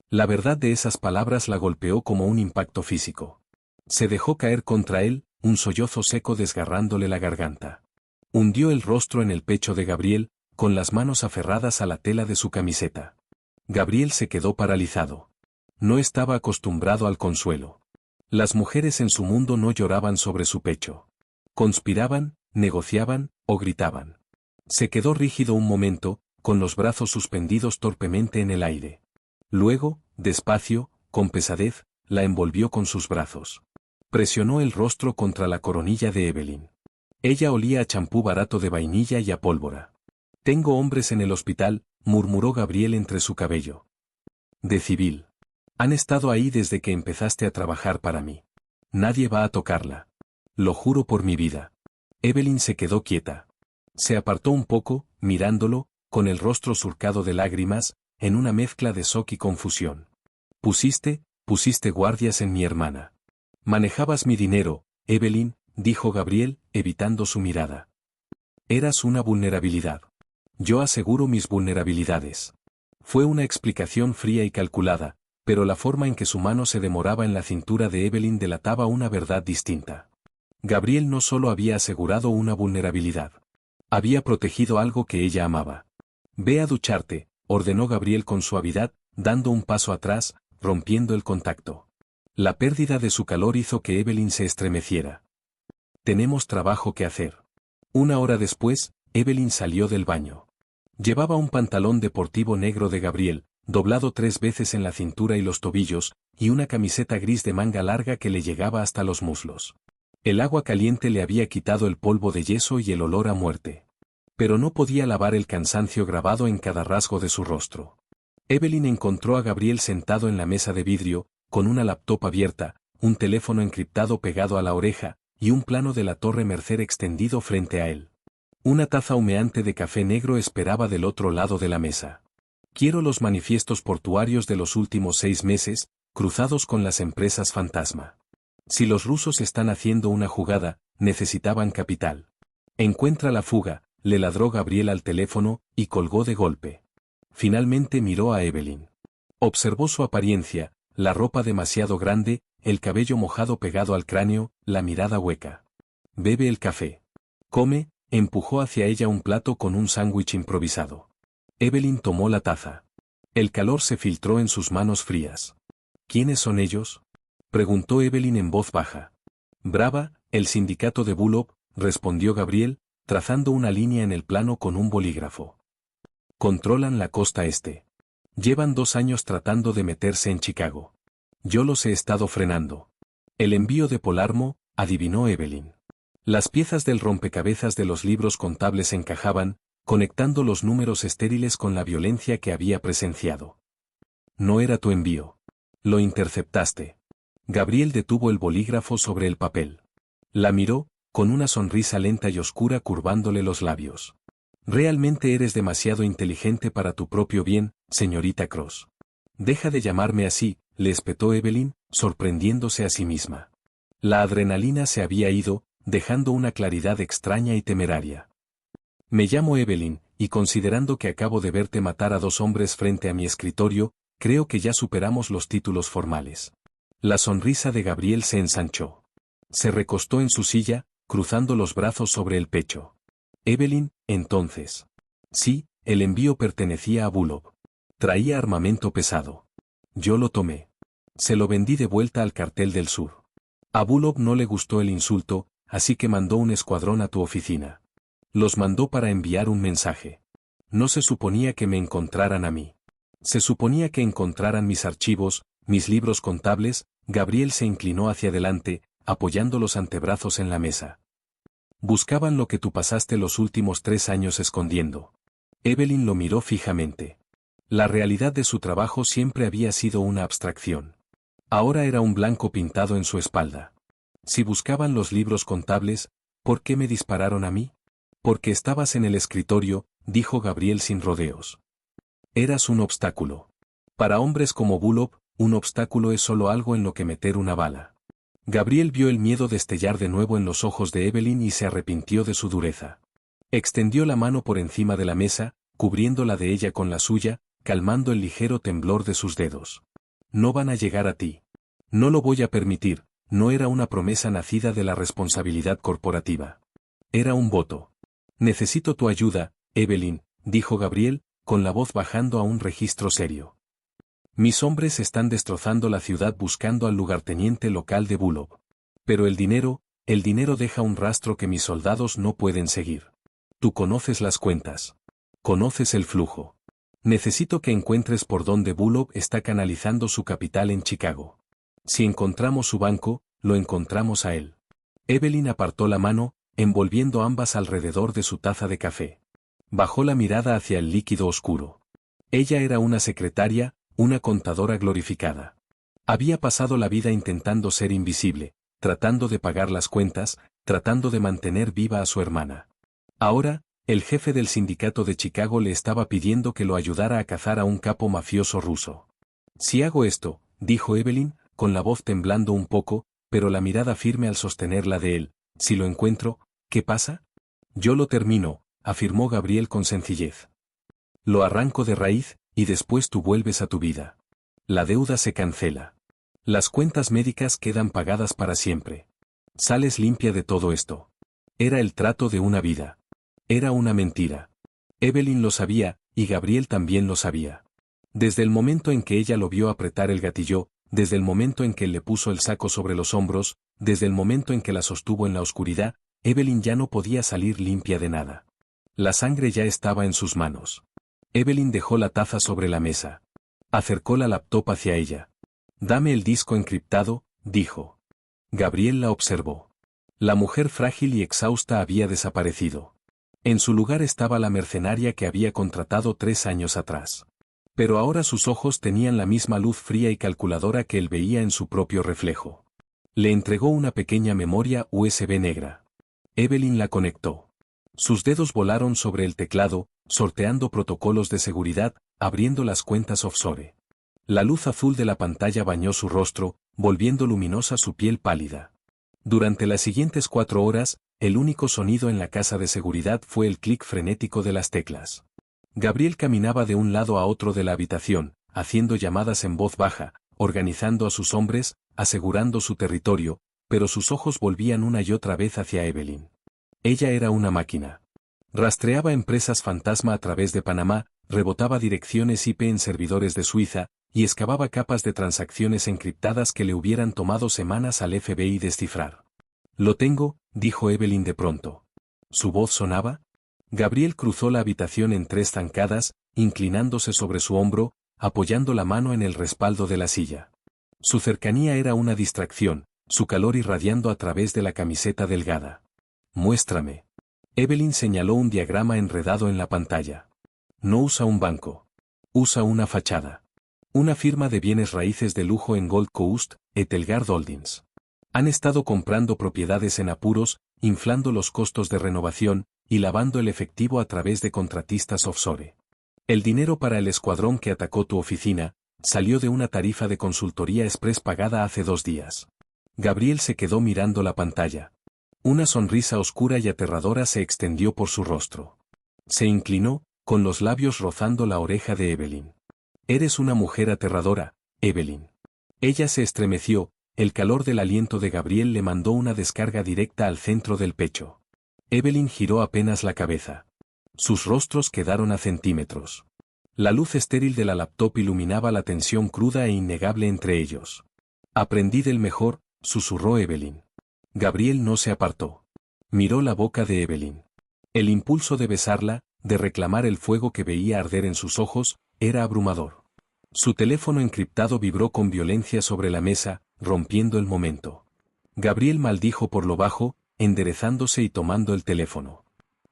La verdad de esas palabras la golpeó como un impacto físico. Se dejó caer contra él, un sollozo seco desgarrándole la garganta. Hundió el rostro en el pecho de Gabriel, con las manos aferradas a la tela de su camiseta. Gabriel se quedó paralizado. No estaba acostumbrado al consuelo. Las mujeres en su mundo no lloraban sobre su pecho. Conspiraban, negociaban, o gritaban. Se quedó rígido un momento, con los brazos suspendidos torpemente en el aire. Luego, despacio, con pesadez, la envolvió con sus brazos. Presionó el rostro contra la coronilla de Evelyn. Ella olía a champú barato de vainilla y a pólvora. Tengo hombres en el hospital, murmuró Gabriel entre su cabello. De civil. Han estado ahí desde que empezaste a trabajar para mí. Nadie va a tocarla. Lo juro por mi vida. Evelyn se quedó quieta. Se apartó un poco, mirándolo, con el rostro surcado de lágrimas, en una mezcla de shock y confusión. Pusiste guardias en mi hermana. Manejabas mi dinero, Evelyn, dijo Gabriel, evitando su mirada. Eras una vulnerabilidad. Yo aseguro mis vulnerabilidades. Fue una explicación fría y calculada, pero la forma en que su mano se demoraba en la cintura de Evelyn delataba una verdad distinta. Gabriel no solo había asegurado una vulnerabilidad. Había protegido algo que ella amaba. Ve a ducharte, ordenó Gabriel con suavidad, dando un paso atrás, rompiendo el contacto. La pérdida de su calor hizo que Evelyn se estremeciera. Tenemos trabajo que hacer. Una hora después, Evelyn salió del baño. Llevaba un pantalón deportivo negro de Gabriel, doblado 3 veces en la cintura y los tobillos, y una camiseta gris de manga larga que le llegaba hasta los muslos. El agua caliente le había quitado el polvo de yeso y el olor a muerte. Pero no podía lavar el cansancio grabado en cada rasgo de su rostro. Evelyn encontró a Gabriel sentado en la mesa de vidrio, con una laptop abierta, un teléfono encriptado pegado a la oreja, y un plano de la Torre Mercer extendido frente a él. Una taza humeante de café negro esperaba del otro lado de la mesa. Quiero los manifiestos portuarios de los últimos 6 meses, cruzados con las empresas fantasma. Si los rusos están haciendo una jugada, necesitaban capital. Encuentra la fuga, le ladró Gabriel al teléfono, y colgó de golpe. Finalmente miró a Evelyn. Observó su apariencia, la ropa demasiado grande, el cabello mojado pegado al cráneo, la mirada hueca. Bebe el café. Come, empujó hacia ella un plato con un sándwich improvisado. Evelyn tomó la taza. El calor se filtró en sus manos frías. ¿Quiénes son ellos?, preguntó Evelyn en voz baja. Brava, el sindicato de Bullock, respondió Gabriel, trazando una línea en el plano con un bolígrafo. Controlan la costa este. Llevan 2 años tratando de meterse en Chicago. Yo los he estado frenando. El envío de Polarmo, adivinó Evelyn. Las piezas del rompecabezas de los libros contables encajaban, conectando los números estériles con la violencia que había presenciado. No era tu envío. Lo interceptaste. Gabriel detuvo el bolígrafo sobre el papel. La miró, con una sonrisa lenta y oscura curvándole los labios. Realmente eres demasiado inteligente para tu propio bien, señorita Cross. Deja de llamarme así, le espetó Evelyn, sorprendiéndose a sí misma. La adrenalina se había ido, dejando una claridad extraña y temeraria. Me llamo Evelyn, y considerando que acabo de verte matar a 2 hombres frente a mi escritorio, creo que ya superamos los títulos formales. La sonrisa de Gabriel se ensanchó. Se recostó en su silla, cruzando los brazos sobre el pecho. Evelyn, entonces. Sí, el envío pertenecía a Bullock. Traía armamento pesado. Yo lo tomé. Se lo vendí de vuelta al Cartel del Sur. A Bullock no le gustó el insulto, así que mandó un escuadrón a tu oficina. Los mandó para enviar un mensaje. No se suponía que me encontraran a mí. Se suponía que encontraran mis archivos, mis libros contables. Gabriel se inclinó hacia adelante, apoyando los antebrazos en la mesa. Buscaban lo que tú pasaste los últimos 3 años escondiendo. Evelyn lo miró fijamente. La realidad de su trabajo siempre había sido una abstracción. Ahora era un blanco pintado en su espalda. Si buscaban los libros contables, ¿por qué me dispararon a mí? Porque estabas en el escritorio, dijo Gabriel sin rodeos. Eras un obstáculo. Para hombres como Bullock, un obstáculo es solo algo en lo que meter una bala. Gabriel vio el miedo destellar de nuevo en los ojos de Evelyn y se arrepintió de su dureza. Extendió la mano por encima de la mesa, cubriendo la de ella con la suya, calmando el ligero temblor de sus dedos. No van a llegar a ti. No lo voy a permitir. No era una promesa nacida de la responsabilidad corporativa. Era un voto. Necesito tu ayuda, Evelyn, dijo Gabriel, con la voz bajando a un registro serio. Mis hombres están destrozando la ciudad buscando al lugarteniente local de Bullock. Pero el dinero deja un rastro que mis soldados no pueden seguir. Tú conoces las cuentas. Conoces el flujo. Necesito que encuentres por dónde Bullock está canalizando su capital en Chicago. Si encontramos su banco, lo encontramos a él. Evelyn apartó la mano, envolviendo ambas alrededor de su taza de café. Bajó la mirada hacia el líquido oscuro. Ella era una secretaria, una contadora glorificada. Había pasado la vida intentando ser invisible, tratando de pagar las cuentas, tratando de mantener viva a su hermana. Ahora, el jefe del sindicato de Chicago le estaba pidiendo que lo ayudara a cazar a un capo mafioso ruso. Si hago esto, dijo Evelyn, con la voz temblando un poco, pero la mirada firme al sostenerla de él, si lo encuentro, ¿qué pasa? Yo lo termino, afirmó Gabriel con sencillez. Lo arranco de raíz, y después tú vuelves a tu vida. La deuda se cancela. Las cuentas médicas quedan pagadas para siempre. Sales limpia de todo esto. Era el trato de una vida. Era una mentira. Evelyn lo sabía, y Gabriel también lo sabía. Desde el momento en que ella lo vio apretar el gatillo, desde el momento en que él le puso el saco sobre los hombros, desde el momento en que la sostuvo en la oscuridad, Evelyn ya no podía salir limpia de nada. La sangre ya estaba en sus manos. Evelyn dejó la taza sobre la mesa. Acercó la laptop hacia ella. Dame el disco encriptado, dijo. Gabriel la observó. La mujer frágil y exhausta había desaparecido. En su lugar estaba la mercenaria que había contratado 3 años atrás. Pero ahora sus ojos tenían la misma luz fría y calculadora que él veía en su propio reflejo. Le entregó una pequeña memoria USB negra. Evelyn la conectó. Sus dedos volaron sobre el teclado, sorteando protocolos de seguridad, abriendo las cuentas offshore. La luz azul de la pantalla bañó su rostro, volviendo luminosa su piel pálida. Durante las siguientes 4 horas, el único sonido en la casa de seguridad fue el clic frenético de las teclas. Gabriel caminaba de un lado a otro de la habitación, haciendo llamadas en voz baja, organizando a sus hombres, asegurando su territorio, pero sus ojos volvían una y otra vez hacia Evelyn. Ella era una máquina. Rastreaba empresas fantasma a través de Panamá, rebotaba direcciones IP en servidores de Suiza, y excavaba capas de transacciones encriptadas que le hubieran tomado semanas al FBI descifrar. Lo tengo, dijo Evelyn de pronto. ¿Su voz sonaba? Gabriel cruzó la habitación en 3 zancadas, inclinándose sobre su hombro, apoyando la mano en el respaldo de la silla. Su cercanía era una distracción, su calor irradiando a través de la camiseta delgada. Muéstrame. Evelyn señaló un diagrama enredado en la pantalla. No usa un banco. Usa una fachada. Una firma de bienes raíces de lujo en Gold Coast, Etelgard Holdings. Han estado comprando propiedades en apuros, inflando los costos de renovación, y lavando el efectivo a través de contratistas offshore. El dinero para el escuadrón que atacó tu oficina salió de una tarifa de consultoría express pagada hace 2 días. Gabriel se quedó mirando la pantalla. Una sonrisa oscura y aterradora se extendió por su rostro. Se inclinó, con los labios rozando la oreja de Evelyn. Eres una mujer aterradora, Evelyn. Ella se estremeció, el calor del aliento de Gabriel le mandó una descarga directa al centro del pecho. Evelyn giró apenas la cabeza. Sus rostros quedaron a centímetros. La luz estéril de la laptop iluminaba la tensión cruda e innegable entre ellos. Aprendí del mejor, susurró Evelyn. Gabriel no se apartó. Miró la boca de Evelyn. El impulso de besarla, de reclamar el fuego que veía arder en sus ojos, era abrumador. Su teléfono encriptado vibró con violencia sobre la mesa, rompiendo el momento. Gabriel maldijo por lo bajo, enderezándose y tomando el teléfono.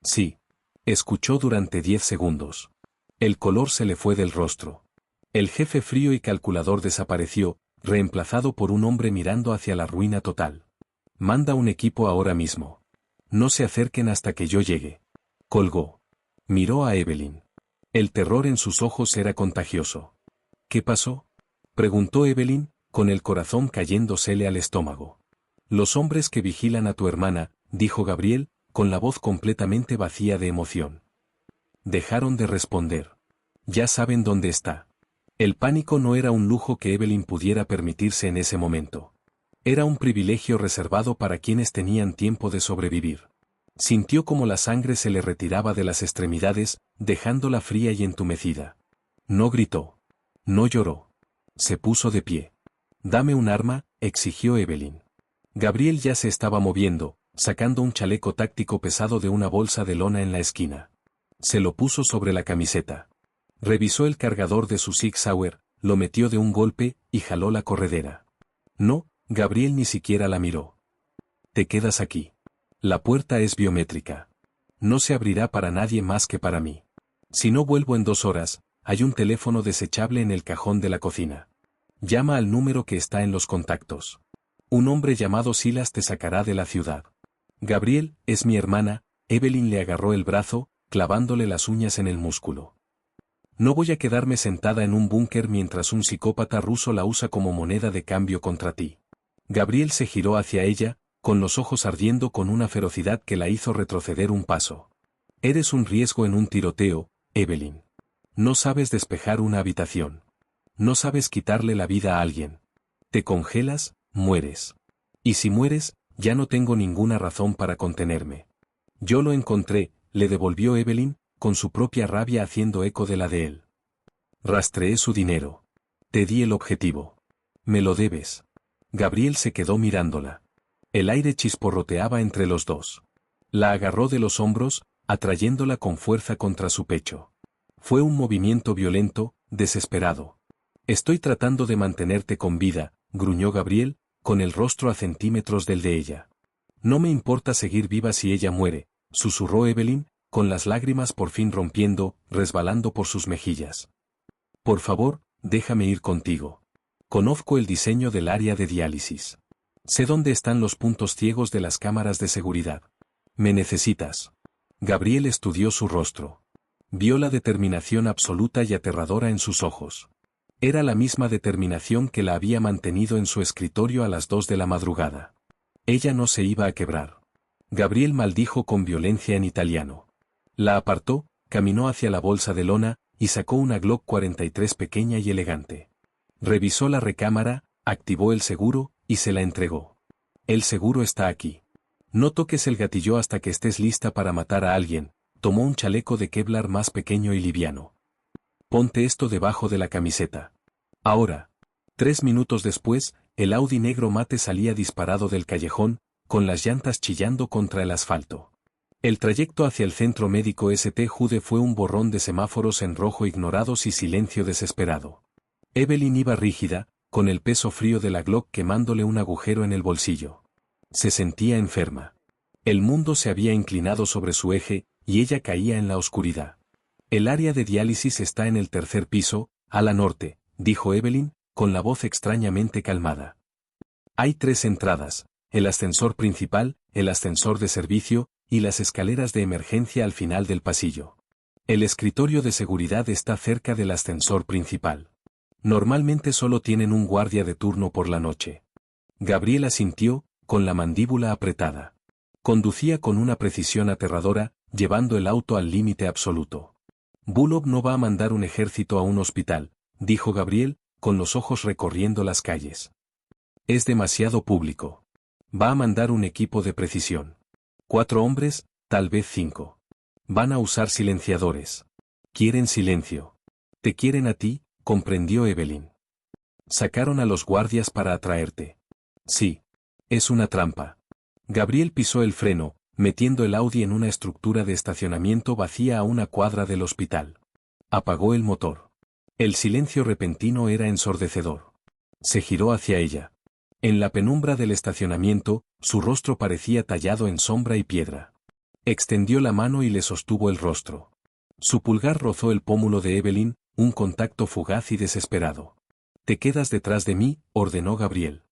Sí. Escuchó durante 10 segundos. El color se le fue del rostro. El jefe frío y calculador desapareció, reemplazado por un hombre mirando hacia la ruina total. Manda un equipo ahora mismo. No se acerquen hasta que yo llegue. Colgó. Miró a Evelyn. El terror en sus ojos era contagioso. ¿Qué pasó? Preguntó Evelyn, con el corazón cayéndosele al estómago. Los hombres que vigilan a tu hermana, dijo Gabriel, con la voz completamente vacía de emoción. Dejaron de responder. Ya saben dónde está. El pánico no era un lujo que Evelyn pudiera permitirse en ese momento. Era un privilegio reservado para quienes tenían tiempo de sobrevivir. Sintió como la sangre se le retiraba de las extremidades, dejándola fría y entumecida. No gritó. No lloró. Se puso de pie. Dame un arma, exigió Evelyn. Gabriel ya se estaba moviendo, sacando un chaleco táctico pesado de una bolsa de lona en la esquina. Se lo puso sobre la camiseta. Revisó el cargador de su Sig Sauer, lo metió de un golpe, y jaló la corredera. No, Gabriel ni siquiera la miró. Te quedas aquí. La puerta es biométrica. No se abrirá para nadie más que para mí. Si no vuelvo en 2 horas, hay un teléfono desechable en el cajón de la cocina. Llama al número que está en los contactos. Un hombre llamado Silas te sacará de la ciudad. Gabriel, es mi hermana. Evelyn le agarró el brazo, clavándole las uñas en el músculo. No voy a quedarme sentada en un búnker mientras un psicópata ruso la usa como moneda de cambio contra ti. Gabriel se giró hacia ella, con los ojos ardiendo con una ferocidad que la hizo retroceder un paso. Eres un riesgo en un tiroteo, Evelyn. No sabes despejar una habitación. No sabes quitarle la vida a alguien. Te congelas, mueres. Y si mueres, ya no tengo ninguna razón para contenerme. Yo lo encontré, le devolvió Evelyn, con su propia rabia haciendo eco de la de él. Rastreé su dinero. Te di el objetivo. Me lo debes. Gabriel se quedó mirándola. El aire chisporroteaba entre los dos. La agarró de los hombros, atrayéndola con fuerza contra su pecho. Fue un movimiento violento, desesperado. Estoy tratando de mantenerte con vida, gruñó Gabriel, con el rostro a centímetros del de ella. No me importa seguir viva si ella muere, susurró Evelyn, con las lágrimas por fin rompiendo, resbalando por sus mejillas. Por favor, déjame ir contigo. Conozco el diseño del área de diálisis. Sé dónde están los puntos ciegos de las cámaras de seguridad. Me necesitas. Gabriel estudió su rostro. Vio la determinación absoluta y aterradora en sus ojos. Era la misma determinación que la había mantenido en su escritorio a las 2 de la madrugada. Ella no se iba a quebrar. Gabriel maldijo con violencia en italiano. La apartó, caminó hacia la bolsa de lona, y sacó una Glock 43 pequeña y elegante. Revisó la recámara, activó el seguro, y se la entregó. El seguro está aquí. No toques el gatillo hasta que estés lista para matar a alguien. Tomó un chaleco de Kevlar más pequeño y liviano. Ponte esto debajo de la camiseta. Ahora. 3 minutos después, el Audi negro mate salía disparado del callejón, con las llantas chillando contra el asfalto. El trayecto hacia el centro médico St. Jude fue un borrón de semáforos en rojo ignorados y silencio desesperado. Evelyn iba rígida, con el peso frío de la Glock quemándole un agujero en el bolsillo. Se sentía enferma. El mundo se había inclinado sobre su eje, y ella caía en la oscuridad. El área de diálisis está en el tercer piso, ala norte, dijo Evelyn, con la voz extrañamente calmada. Hay 3 entradas, el ascensor principal, el ascensor de servicio, y las escaleras de emergencia al final del pasillo. El escritorio de seguridad está cerca del ascensor principal. Normalmente solo tienen un guardia de turno por la noche. Gabriel asintió, con la mandíbula apretada. Conducía con una precisión aterradora, llevando el auto al límite absoluto. Bullock no va a mandar un ejército a un hospital, dijo Gabriel, con los ojos recorriendo las calles. Es demasiado público. Va a mandar un equipo de precisión. 4 hombres, tal vez 5. Van a usar silenciadores. Quieren silencio. Te quieren a ti, comprendió Evelyn. Sacaron a los guardias para atraerte. Sí. Es una trampa. Gabriel pisó el freno, metiendo el Audi en una estructura de estacionamiento vacía a una cuadra del hospital. Apagó el motor. El silencio repentino era ensordecedor. Se giró hacia ella. En la penumbra del estacionamiento, su rostro parecía tallado en sombra y piedra. Extendió la mano y le sostuvo el rostro. Su pulgar rozó el pómulo de Evelyn, un contacto fugaz y desesperado. «Te quedas detrás de mí», ordenó Gabriel.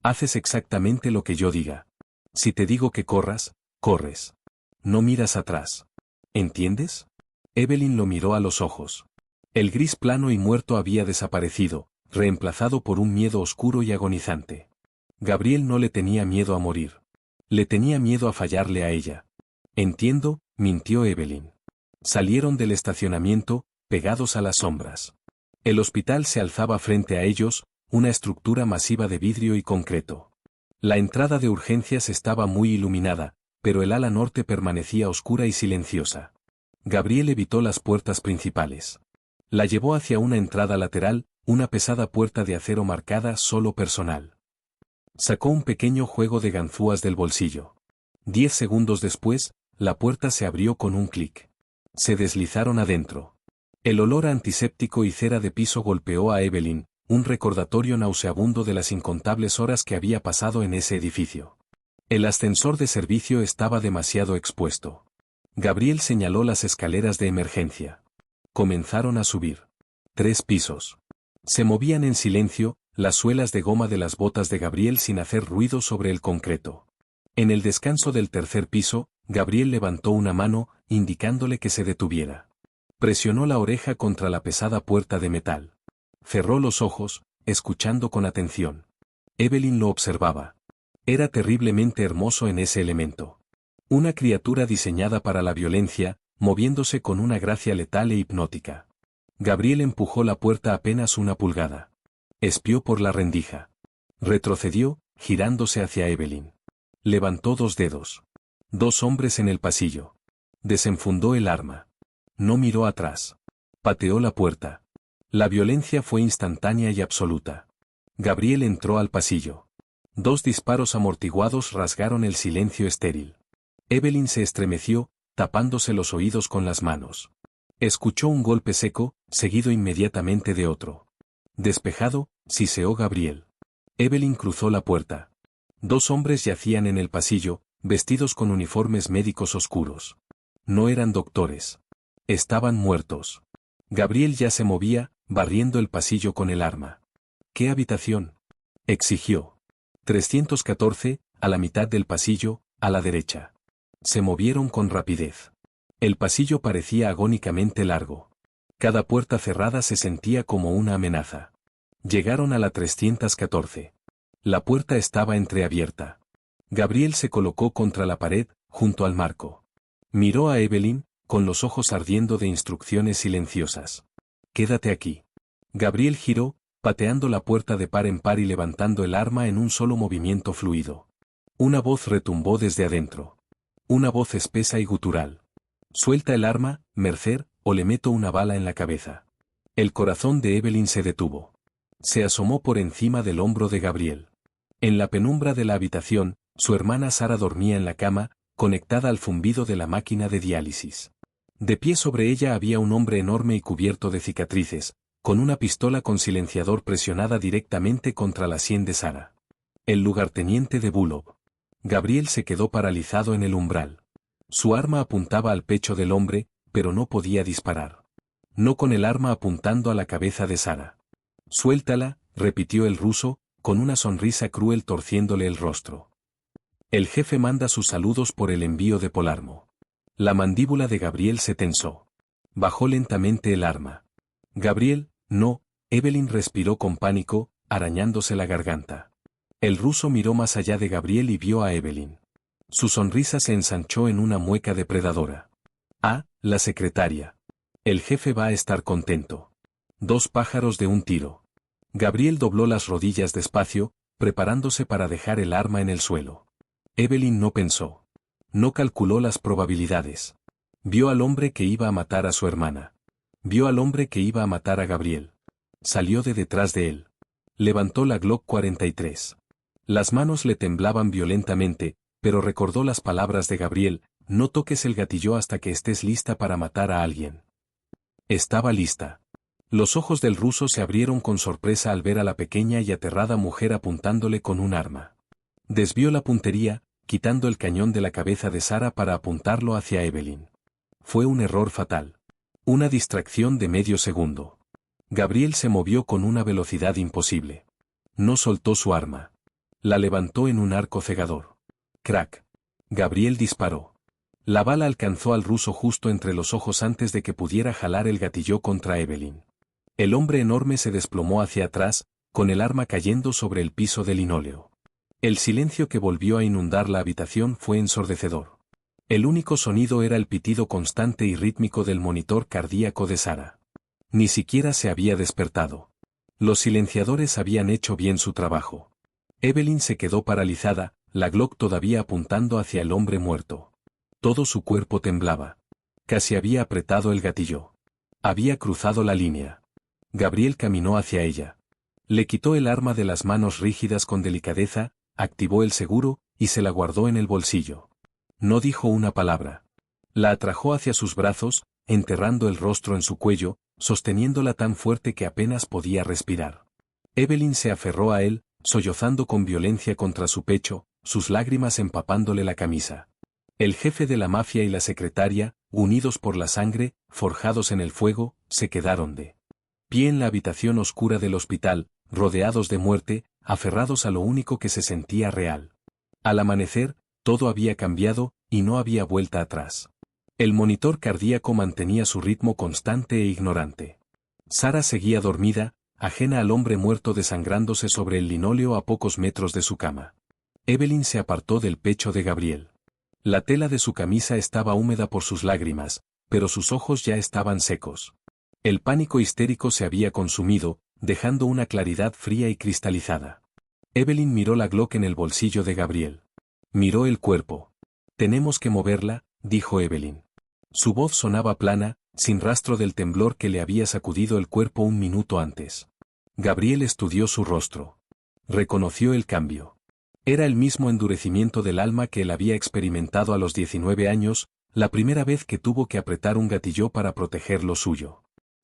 «Haces exactamente lo que yo diga. Si te digo que corras, corres. No miras atrás. ¿Entiendes?» Evelyn lo miró a los ojos. El gris plano y muerto había desaparecido, reemplazado por un miedo oscuro y agonizante. Gabriel no le tenía miedo a morir. Le tenía miedo a fallarle a ella. «Entiendo», mintió Evelyn. Salieron del estacionamiento, pegados a las sombras. El hospital se alzaba frente a ellos, una estructura masiva de vidrio y concreto. La entrada de urgencias estaba muy iluminada, pero el ala norte permanecía oscura y silenciosa. Gabriel evitó las puertas principales. La llevó hacia una entrada lateral, una pesada puerta de acero marcada «Solo personal». Sacó un pequeño juego de ganzúas del bolsillo. 10 segundos después, la puerta se abrió con un clic. Se deslizaron adentro. El olor a antiséptico y cera de piso golpeó a Evelyn, un recordatorio nauseabundo de las incontables horas que había pasado en ese edificio. El ascensor de servicio estaba demasiado expuesto. Gabriel señaló las escaleras de emergencia. Comenzaron a subir. 3 pisos. Se movían en silencio, las suelas de goma de las botas de Gabriel sin hacer ruido sobre el concreto. En el descanso del tercer piso, Gabriel levantó una mano, indicándole que se detuviera. Presionó la oreja contra la pesada puerta de metal. Cerró los ojos, escuchando con atención. Evelyn lo observaba. Era terriblemente hermoso en ese elemento. Una criatura diseñada para la violencia, moviéndose con una gracia letal e hipnótica. Gabriel empujó la puerta apenas una pulgada. Espió por la rendija. Retrocedió, girándose hacia Evelyn. Levantó 2 dedos. 2 hombres en el pasillo. Desenfundó el arma. No miró atrás. Pateó la puerta. La violencia fue instantánea y absoluta. Gabriel entró al pasillo. 2 disparos amortiguados rasgaron el silencio estéril. Evelyn se estremeció, tapándose los oídos con las manos. Escuchó un golpe seco, seguido inmediatamente de otro. Despejado, siseó Gabriel. Evelyn cruzó la puerta. 2 hombres yacían en el pasillo, vestidos con uniformes médicos oscuros. No eran doctores. Estaban muertos. Gabriel ya se movía, barriendo el pasillo con el arma. ¿Qué habitación?, exigió. 314, a la mitad del pasillo, a la derecha. Se movieron con rapidez. El pasillo parecía agónicamente largo. Cada puerta cerrada se sentía como una amenaza. Llegaron a la 314. La puerta estaba entreabierta. Gabriel se colocó contra la pared, junto al marco. Miró a Evelyn, con los ojos ardiendo de instrucciones silenciosas. «Quédate aquí». Gabriel giró, pateando la puerta de par en par y levantando el arma en un solo movimiento fluido. Una voz retumbó desde adentro. Una voz espesa y gutural. «Suelta el arma, Mercer, o le meto una bala en la cabeza». El corazón de Evelyn se detuvo. Se asomó por encima del hombro de Gabriel. En la penumbra de la habitación, su hermana Sara dormía en la cama, conectada al zumbido de la máquina de diálisis. De pie sobre ella había un hombre enorme y cubierto de cicatrices, con una pistola con silenciador presionada directamente contra la sien de Sara. El lugarteniente de Bullock. Gabriel se quedó paralizado en el umbral. Su arma apuntaba al pecho del hombre, pero no podía disparar. No con el arma apuntando a la cabeza de Sara. Suéltala, repitió el ruso, con una sonrisa cruel torciéndole el rostro. El jefe manda sus saludos por el envío de Polarmo. La mandíbula de Gabriel se tensó. Bajó lentamente el arma. Gabriel, no, Evelyn respiró con pánico, arañándose la garganta. El ruso miró más allá de Gabriel y vio a Evelyn. Su sonrisa se ensanchó en una mueca depredadora. Ah, la secretaria. El jefe va a estar contento. 2 pájaros de un tiro. Gabriel dobló las rodillas despacio, preparándose para dejar el arma en el suelo. Evelyn no pensó. No calculó las probabilidades. Vio al hombre que iba a matar a su hermana. Vio al hombre que iba a matar a Gabriel. Salió de detrás de él. Levantó la Glock 43. Las manos le temblaban violentamente, pero recordó las palabras de Gabriel: no toques el gatillo hasta que estés lista para matar a alguien. Estaba lista. Los ojos del ruso se abrieron con sorpresa al ver a la pequeña y aterrada mujer apuntándole con un arma. Desvió la puntería, quitando el cañón de la cabeza de Sara para apuntarlo hacia Evelyn. Fue un error fatal. Una distracción de medio segundo. Gabriel se movió con una velocidad imposible. No soltó su arma. La levantó en un arco cegador. Crack. Gabriel disparó. La bala alcanzó al ruso justo entre los ojos antes de que pudiera jalar el gatillo contra Evelyn. El hombre enorme se desplomó hacia atrás, con el arma cayendo sobre el piso de linóleo. El silencio que volvió a inundar la habitación fue ensordecedor. El único sonido era el pitido constante y rítmico del monitor cardíaco de Sara. Ni siquiera se había despertado. Los silenciadores habían hecho bien su trabajo. Evelyn se quedó paralizada, la Glock todavía apuntando hacia el hombre muerto. Todo su cuerpo temblaba. Casi había apretado el gatillo. Había cruzado la línea. Gabriel caminó hacia ella. Le quitó el arma de las manos rígidas con delicadeza, activó el seguro, y se la guardó en el bolsillo. No dijo una palabra. La atrajo hacia sus brazos, enterrando el rostro en su cuello, sosteniéndola tan fuerte que apenas podía respirar. Evelyn se aferró a él, sollozando con violencia contra su pecho, sus lágrimas empapándole la camisa. El jefe de la mafia y la secretaria, unidos por la sangre, forjados en el fuego, se quedaron de pie en la habitación oscura del hospital, rodeados de muerte, aferrados a lo único que se sentía real. Al amanecer, todo había cambiado, y no había vuelta atrás. El monitor cardíaco mantenía su ritmo constante e ignorante. Sara seguía dormida, ajena al hombre muerto desangrándose sobre el linóleo a pocos metros de su cama. Evelyn se apartó del pecho de Gabriel. La tela de su camisa estaba húmeda por sus lágrimas, pero sus ojos ya estaban secos. El pánico histérico se había consumido, dejando una claridad fría y cristalizada. Evelyn miró la Glock en el bolsillo de Gabriel. Miró el cuerpo. «Tenemos que moverla», dijo Evelyn. Su voz sonaba plana, sin rastro del temblor que le había sacudido el cuerpo un minuto antes. Gabriel estudió su rostro. Reconoció el cambio. Era el mismo endurecimiento del alma que él había experimentado a los 19 años, la primera vez que tuvo que apretar un gatillo para proteger lo suyo.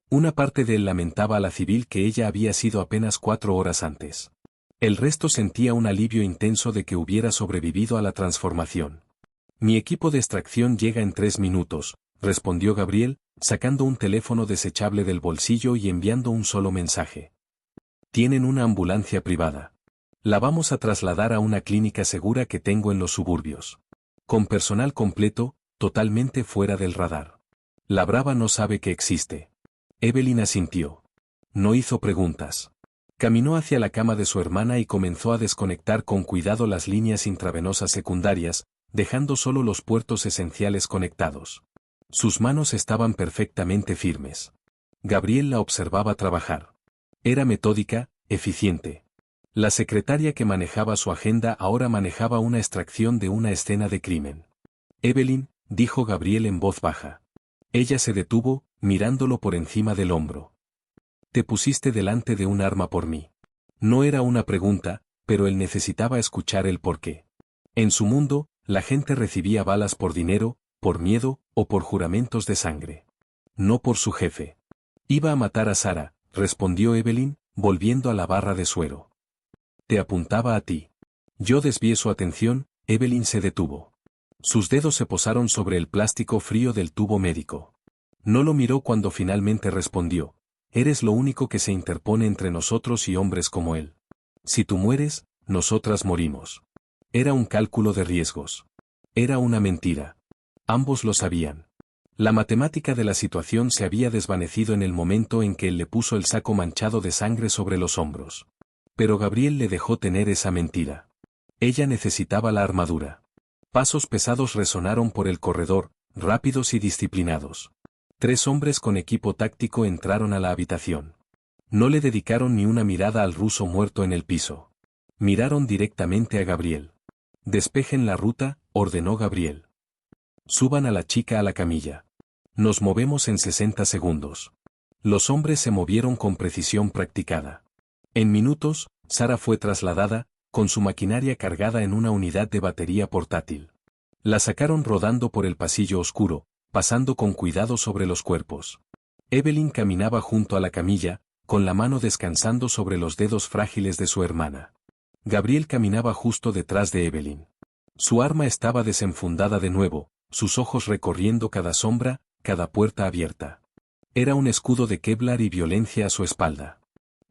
Una parte de él lamentaba a la civil que ella había sido apenas 4 horas antes. El resto sentía un alivio intenso de que hubiera sobrevivido a la transformación. «Mi equipo de extracción llega en 3 minutos», respondió Gabriel, sacando un teléfono desechable del bolsillo y enviando un solo mensaje. «Tienen una ambulancia privada. La vamos a trasladar a una clínica segura que tengo en los suburbios. Con personal completo, totalmente fuera del radar. La Brava no sabe que existe». Evelyn asintió. No hizo preguntas. Caminó hacia la cama de su hermana y comenzó a desconectar con cuidado las líneas intravenosas secundarias, dejando solo los puertos esenciales conectados. Sus manos estaban perfectamente firmes. Gabriel la observaba trabajar. Era metódica, eficiente. La secretaria que manejaba su agenda ahora manejaba una extracción de una escena de crimen. «Evelyn», dijo Gabriel en voz baja. Ella se detuvo, mirándolo por encima del hombro. «Te pusiste delante de un arma por mí». No era una pregunta, pero él necesitaba escuchar el porqué. En su mundo, La gente recibía balas por dinero, por miedo, o por juramentos de sangre. No por su jefe. Iba a matar a Sara, respondió Evelyn, volviendo a la barra de suero. Te apuntaba a ti. Yo desvié su atención, Evelyn se detuvo. Sus dedos se posaron sobre el plástico frío del tubo médico. No lo miró cuando finalmente respondió. Eres lo único que se interpone entre nosotros y hombres como él. Si tú mueres, nosotras morimos. Era un cálculo de riesgos. Era una mentira. Ambos lo sabían. La matemática de la situación se había desvanecido en el momento en que él le puso el saco manchado de sangre sobre los hombros. Pero Gabriel le dejó tener esa mentira. Ella necesitaba la armadura. Pasos pesados resonaron por el corredor, rápidos y disciplinados. 3 hombres con equipo táctico entraron a la habitación. No le dedicaron ni una mirada al ruso muerto en el piso. Miraron directamente a Gabriel. Despejen la ruta, ordenó Gabriel. Suban a la chica a la camilla. Nos movemos en 60 segundos. Los hombres se movieron con precisión practicada. En minutos, Sara fue trasladada, con su maquinaria cargada en una unidad de batería portátil. La sacaron rodando por el pasillo oscuro, pasando con cuidado sobre los cuerpos. Evelyn caminaba junto a la camilla, con la mano descansando sobre los dedos frágiles de su hermana. Gabriel caminaba justo detrás de Evelyn. Su arma estaba desenfundada de nuevo, sus ojos recorriendo cada sombra, cada puerta abierta. Era un escudo de Kevlar y violencia a su espalda.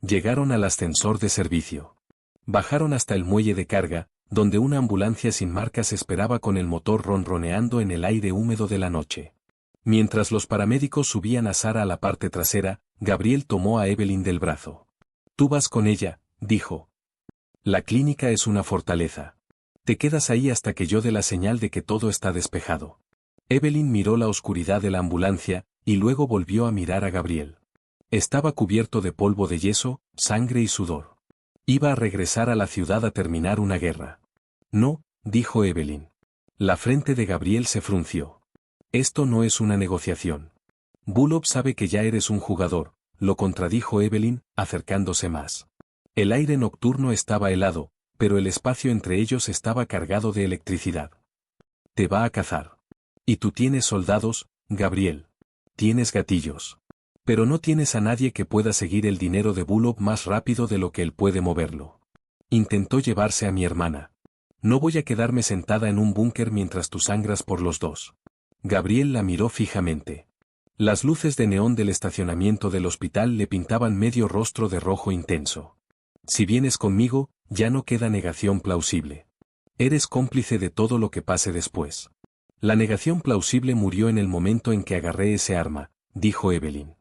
Llegaron al ascensor de servicio. Bajaron hasta el muelle de carga, donde una ambulancia sin marcas esperaba con el motor ronroneando en el aire húmedo de la noche. Mientras los paramédicos subían a Sara a la parte trasera, Gabriel tomó a Evelyn del brazo. Tú vas con ella, dijo. La clínica es una fortaleza. Te quedas ahí hasta que yo dé la señal de que todo está despejado. Evelyn miró la oscuridad de la ambulancia, y luego volvió a mirar a Gabriel. Estaba cubierto de polvo de yeso, sangre y sudor. Iba a regresar a la ciudad a terminar una guerra. No, dijo Evelyn. La frente de Gabriel se frunció. Esto no es una negociación. Bullock sabe que ya eres un jugador, lo contradijo Evelyn, acercándose más. El aire nocturno estaba helado, pero el espacio entre ellos estaba cargado de electricidad. Te va a cazar. Y tú tienes soldados, Gabriel. Tienes gatillos. Pero no tienes a nadie que pueda seguir el dinero de Bullock más rápido de lo que él puede moverlo. Intentó llevarse a mi hermana. No voy a quedarme sentada en un búnker mientras tú sangras por los dos. Gabriel la miró fijamente. Las luces de neón del estacionamiento del hospital le pintaban medio rostro de rojo intenso. Si vienes conmigo, ya no queda negación plausible. Eres cómplice de todo lo que pase después. La negación plausible murió en el momento en que agarré ese arma, dijo Evelyn.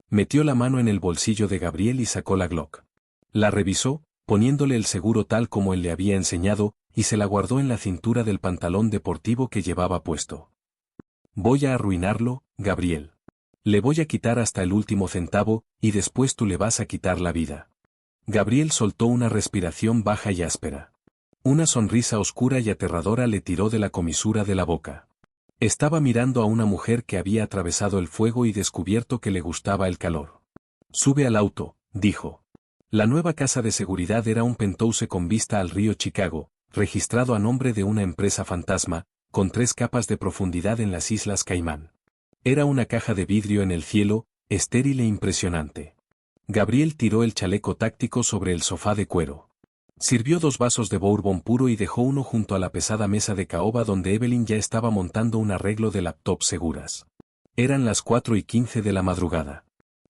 Metió la mano en el bolsillo de Gabriel y sacó la Glock. La revisó, poniéndole el seguro tal como él le había enseñado, y se la guardó en la cintura del pantalón deportivo que llevaba puesto. Voy a arruinarlo, Gabriel. Le voy a quitar hasta el último centavo, y después tú le vas a quitar la vida. Gabriel soltó una respiración baja y áspera. Una sonrisa oscura y aterradora le tiró de la comisura de la boca. Estaba mirando a una mujer que había atravesado el fuego y descubierto que le gustaba el calor. Sube al auto, dijo. La nueva casa de seguridad era un penthouse con vista al río Chicago, registrado a nombre de una empresa fantasma, con 3 capas de profundidad en las Islas Caimán. Era una caja de vidrio en el cielo, estéril e impresionante. Gabriel tiró el chaleco táctico sobre el sofá de cuero. Sirvió 2 vasos de bourbon puro y dejó uno junto a la pesada mesa de caoba donde Evelyn ya estaba montando un arreglo de laptops seguras. Eran las 4:15 de la madrugada.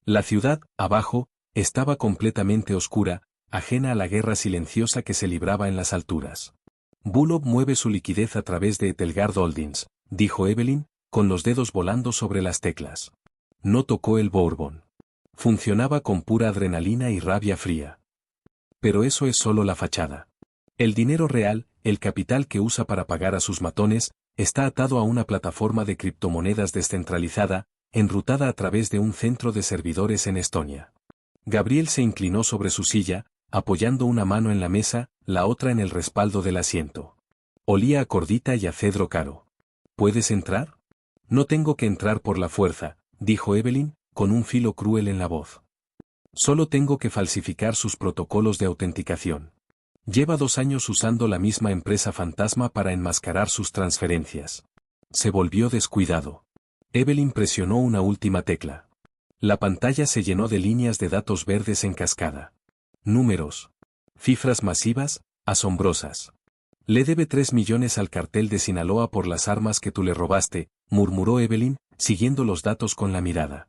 La ciudad, abajo, estaba completamente oscura, ajena a la guerra silenciosa que se libraba en las alturas. Bullock mueve su liquidez a través de Etelgard Holdings, dijo Evelyn, con los dedos volando sobre las teclas. No tocó el bourbon. Funcionaba con pura adrenalina y rabia fría. Pero eso es solo la fachada. El dinero real, el capital que usa para pagar a sus matones, está atado a una plataforma de criptomonedas descentralizada, enrutada a través de un centro de servidores en Estonia. Gabriel se inclinó sobre su silla, apoyando una mano en la mesa, la otra en el respaldo del asiento. Olía a cordita y a cedro caro. ¿Puedes entrar? No tengo que entrar por la fuerza, dijo Evelyn, con un filo cruel en la voz. Solo tengo que falsificar sus protocolos de autenticación. Lleva 2 años usando la misma empresa fantasma para enmascarar sus transferencias. Se volvió descuidado. Evelyn presionó una última tecla. La pantalla se llenó de líneas de datos verdes en cascada. Números. Cifras masivas, asombrosas. Le debe 3 millones al cartel de Sinaloa por las armas que tú le robaste, murmuró Evelyn, siguiendo los datos con la mirada.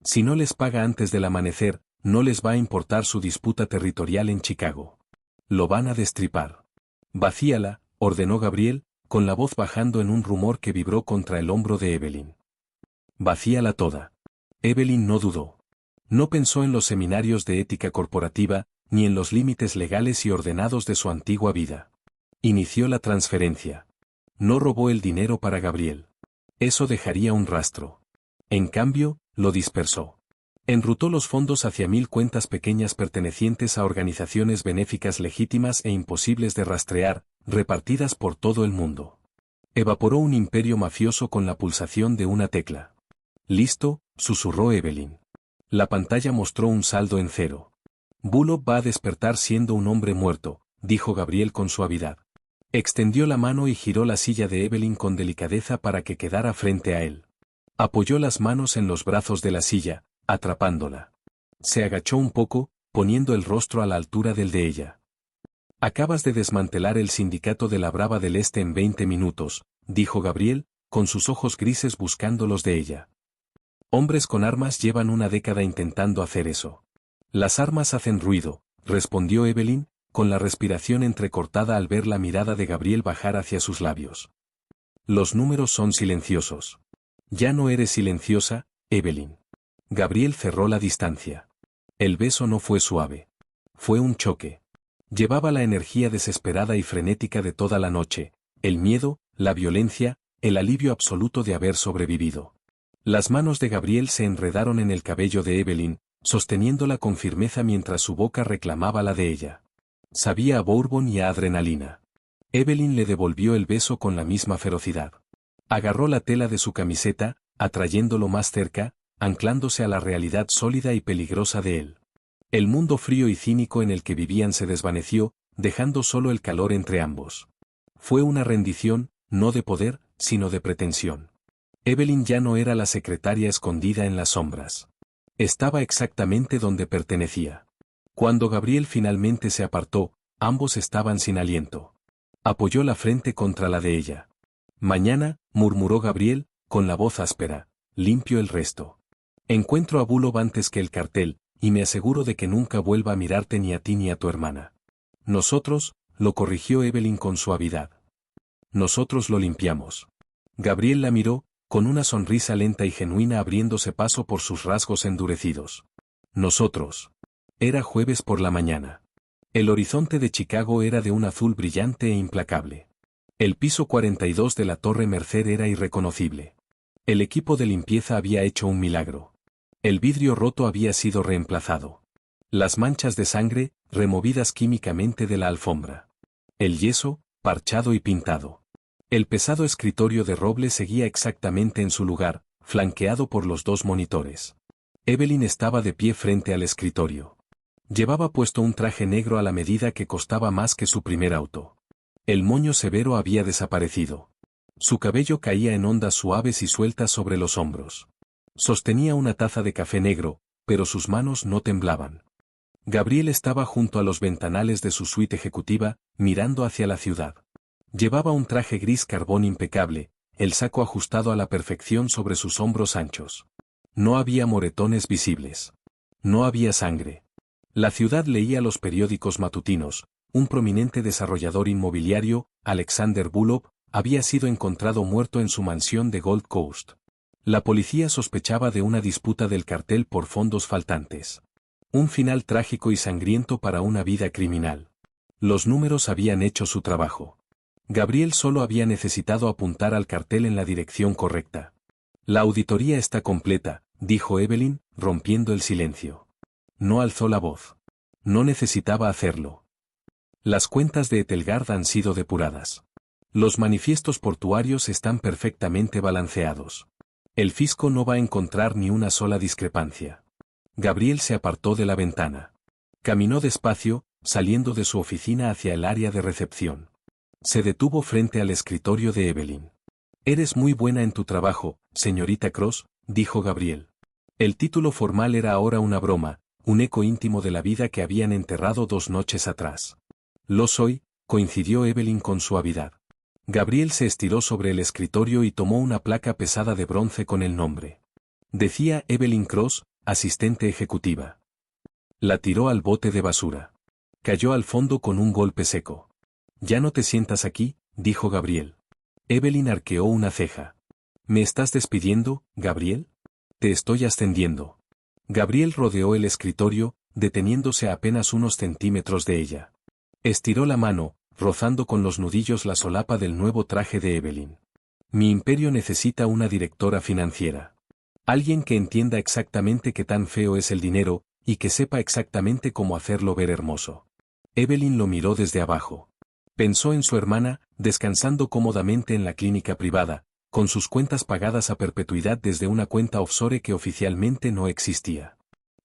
Si no les paga antes del amanecer, no les va a importar su disputa territorial en Chicago. Lo van a destripar. Vacíala, ordenó Gabriel, con la voz bajando en un rumor que vibró contra el hombro de Evelyn. Vacíala toda. Evelyn no dudó. No pensó en los seminarios de ética corporativa, ni en los límites legales y ordenados de su antigua vida. Inició la transferencia. No robó el dinero para Gabriel. Eso dejaría un rastro. En cambio, lo dispersó. Enrutó los fondos hacia 1000 cuentas pequeñas pertenecientes a organizaciones benéficas legítimas e imposibles de rastrear, repartidas por todo el mundo. Evaporó un imperio mafioso con la pulsación de una tecla. Listo, susurró Evelyn. La pantalla mostró un saldo en 0. Bullock va a despertar siendo un hombre muerto, dijo Gabriel con suavidad. Extendió la mano y giró la silla de Evelyn con delicadeza para que quedara frente a él. Apoyó las manos en los brazos de la silla, atrapándola. Se agachó un poco, poniendo el rostro a la altura del de ella. Acabas de desmantelar el sindicato de la Brava del Este en 20 minutos, dijo Gabriel, con sus ojos grises buscando los de ella. Hombres con armas llevan una década intentando hacer eso. Las armas hacen ruido, respondió Evelyn, con la respiración entrecortada al ver la mirada de Gabriel bajar hacia sus labios. Los números son silenciosos. Ya no eres silenciosa, Evelyn. Gabriel cerró la distancia. El beso no fue suave. Fue un choque. Llevaba la energía desesperada y frenética de toda la noche, el miedo, la violencia, el alivio absoluto de haber sobrevivido. Las manos de Gabriel se enredaron en el cabello de Evelyn, sosteniéndola con firmeza mientras su boca reclamaba la de ella. Sabía a bourbon y a adrenalina. Evelyn le devolvió el beso con la misma ferocidad. Agarró la tela de su camiseta, atrayéndolo más cerca, anclándose a la realidad sólida y peligrosa de él. El mundo frío y cínico en el que vivían se desvaneció, dejando solo el calor entre ambos. Fue una rendición, no de poder, sino de pretensión. Evelyn ya no era la secretaria escondida en las sombras. Estaba exactamente donde pertenecía. Cuando Gabriel finalmente se apartó, ambos estaban sin aliento. Apoyó la frente contra la de ella. Mañana, murmuró Gabriel, con la voz áspera, limpio el resto. Encuentro a Bullock antes que el cartel, y me aseguro de que nunca vuelva a mirarte ni a ti ni a tu hermana. Nosotros, lo corrigió Evelyn con suavidad. Nosotros lo limpiamos. Gabriel la miró, con una sonrisa lenta y genuina abriéndose paso por sus rasgos endurecidos. Nosotros. Era jueves por la mañana. El horizonte de Chicago era de un azul brillante e implacable. El piso 42 de la Torre Merced era irreconocible. El equipo de limpieza había hecho un milagro. El vidrio roto había sido reemplazado. Las manchas de sangre, removidas químicamente de la alfombra. El yeso, parchado y pintado. El pesado escritorio de roble seguía exactamente en su lugar, flanqueado por los 2 monitores. Evelyn estaba de pie frente al escritorio. Llevaba puesto un traje negro a la medida que costaba más que su primer auto. El moño severo había desaparecido. Su cabello caía en ondas suaves y sueltas sobre los hombros. Sostenía una taza de café negro, pero sus manos no temblaban. Gabriel estaba junto a los ventanales de su suite ejecutiva, mirando hacia la ciudad. Llevaba un traje gris carbón impecable, el saco ajustado a la perfección sobre sus hombros anchos. No había moretones visibles. No había sangre. La ciudad leía los periódicos matutinos. Un prominente desarrollador inmobiliario, Alexander Bullock, había sido encontrado muerto en su mansión de Gold Coast. La policía sospechaba de una disputa del cartel por fondos faltantes. Un final trágico y sangriento para una vida criminal. Los números habían hecho su trabajo. Gabriel solo había necesitado apuntar al cartel en la dirección correcta. La auditoría está completa, dijo Evelyn, rompiendo el silencio. No alzó la voz. No necesitaba hacerlo. Las cuentas de Etelgard han sido depuradas. Los manifiestos portuarios están perfectamente balanceados. El fisco no va a encontrar ni una sola discrepancia. Gabriel se apartó de la ventana. Caminó despacio, saliendo de su oficina hacia el área de recepción. Se detuvo frente al escritorio de Evelyn. «Eres muy buena en tu trabajo, señorita Cross», dijo Gabriel. El título formal era ahora una broma, un eco íntimo de la vida que habían enterrado 2 noches atrás. «Lo soy», coincidió Evelyn con suavidad. Gabriel se estiró sobre el escritorio y tomó una placa pesada de bronce con el nombre. Decía Evelyn Cross, asistente ejecutiva. La tiró al bote de basura. Cayó al fondo con un golpe seco. «¿Ya no te sientas aquí?», dijo Gabriel. Evelyn arqueó una ceja. «¿Me estás despidiendo, Gabriel? Te estoy ascendiendo». Gabriel rodeó el escritorio, deteniéndose a apenas unos centímetros de ella. Estiró la mano, rozando con los nudillos la solapa del nuevo traje de Evelyn. «Mi imperio necesita una directora financiera. Alguien que entienda exactamente qué tan feo es el dinero, y que sepa exactamente cómo hacerlo ver hermoso». Evelyn lo miró desde abajo. Pensó en su hermana, descansando cómodamente en la clínica privada, con sus cuentas pagadas a perpetuidad desde una cuenta offshore que oficialmente no existía.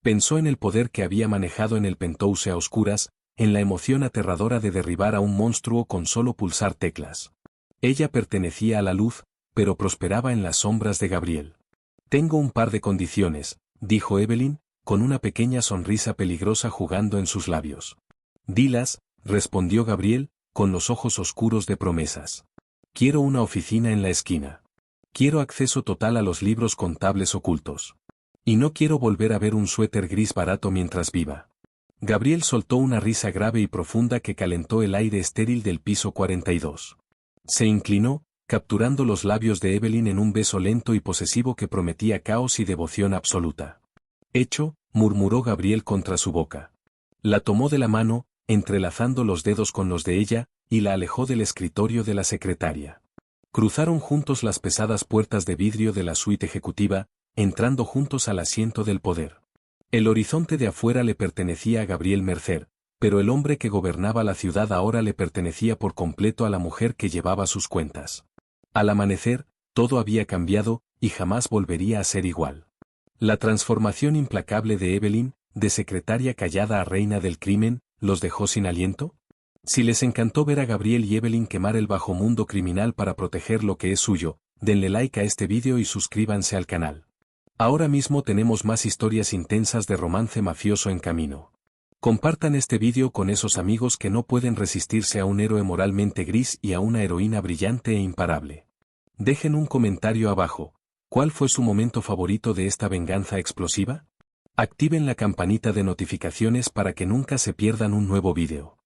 Pensó en el poder que había manejado en el penthouse a oscuras, en la emoción aterradora de derribar a un monstruo con solo pulsar teclas. Ella pertenecía a la luz, pero prosperaba en las sombras de Gabriel. «Tengo un par de condiciones», dijo Evelyn, con una pequeña sonrisa peligrosa jugando en sus labios. «Dilas», respondió Gabriel, con los ojos oscuros de promesas. «Quiero una oficina en la esquina. Quiero acceso total a los libros contables ocultos. Y no quiero volver a ver un suéter gris barato mientras viva». Gabriel soltó una risa grave y profunda que calentó el aire estéril del piso 42. Se inclinó, capturando los labios de Evelyn en un beso lento y posesivo que prometía caos y devoción absoluta. «Hecho», murmuró Gabriel contra su boca. La tomó de la mano, entrelazando los dedos con los de ella, y la alejó del escritorio de la secretaria. Cruzaron juntos las pesadas puertas de vidrio de la suite ejecutiva, entrando juntos al asiento del poder. El horizonte de afuera le pertenecía a Gabriel Mercer, pero el hombre que gobernaba la ciudad ahora le pertenecía por completo a la mujer que llevaba sus cuentas. Al amanecer, todo había cambiado, y jamás volvería a ser igual. La transformación implacable de Evelyn, de secretaria callada a reina del crimen, ¿los dejó sin aliento? Si les encantó ver a Gabriel y Evelyn quemar el bajo mundo criminal para proteger lo que es suyo, denle like a este vídeo y suscríbanse al canal. Ahora mismo tenemos más historias intensas de romance mafioso en camino. Compartan este vídeo con esos amigos que no pueden resistirse a un héroe moralmente gris y a una heroína brillante e imparable. Dejen un comentario abajo. ¿Cuál fue su momento favorito de esta venganza explosiva? Activen la campanita de notificaciones para que nunca se pierdan un nuevo vídeo.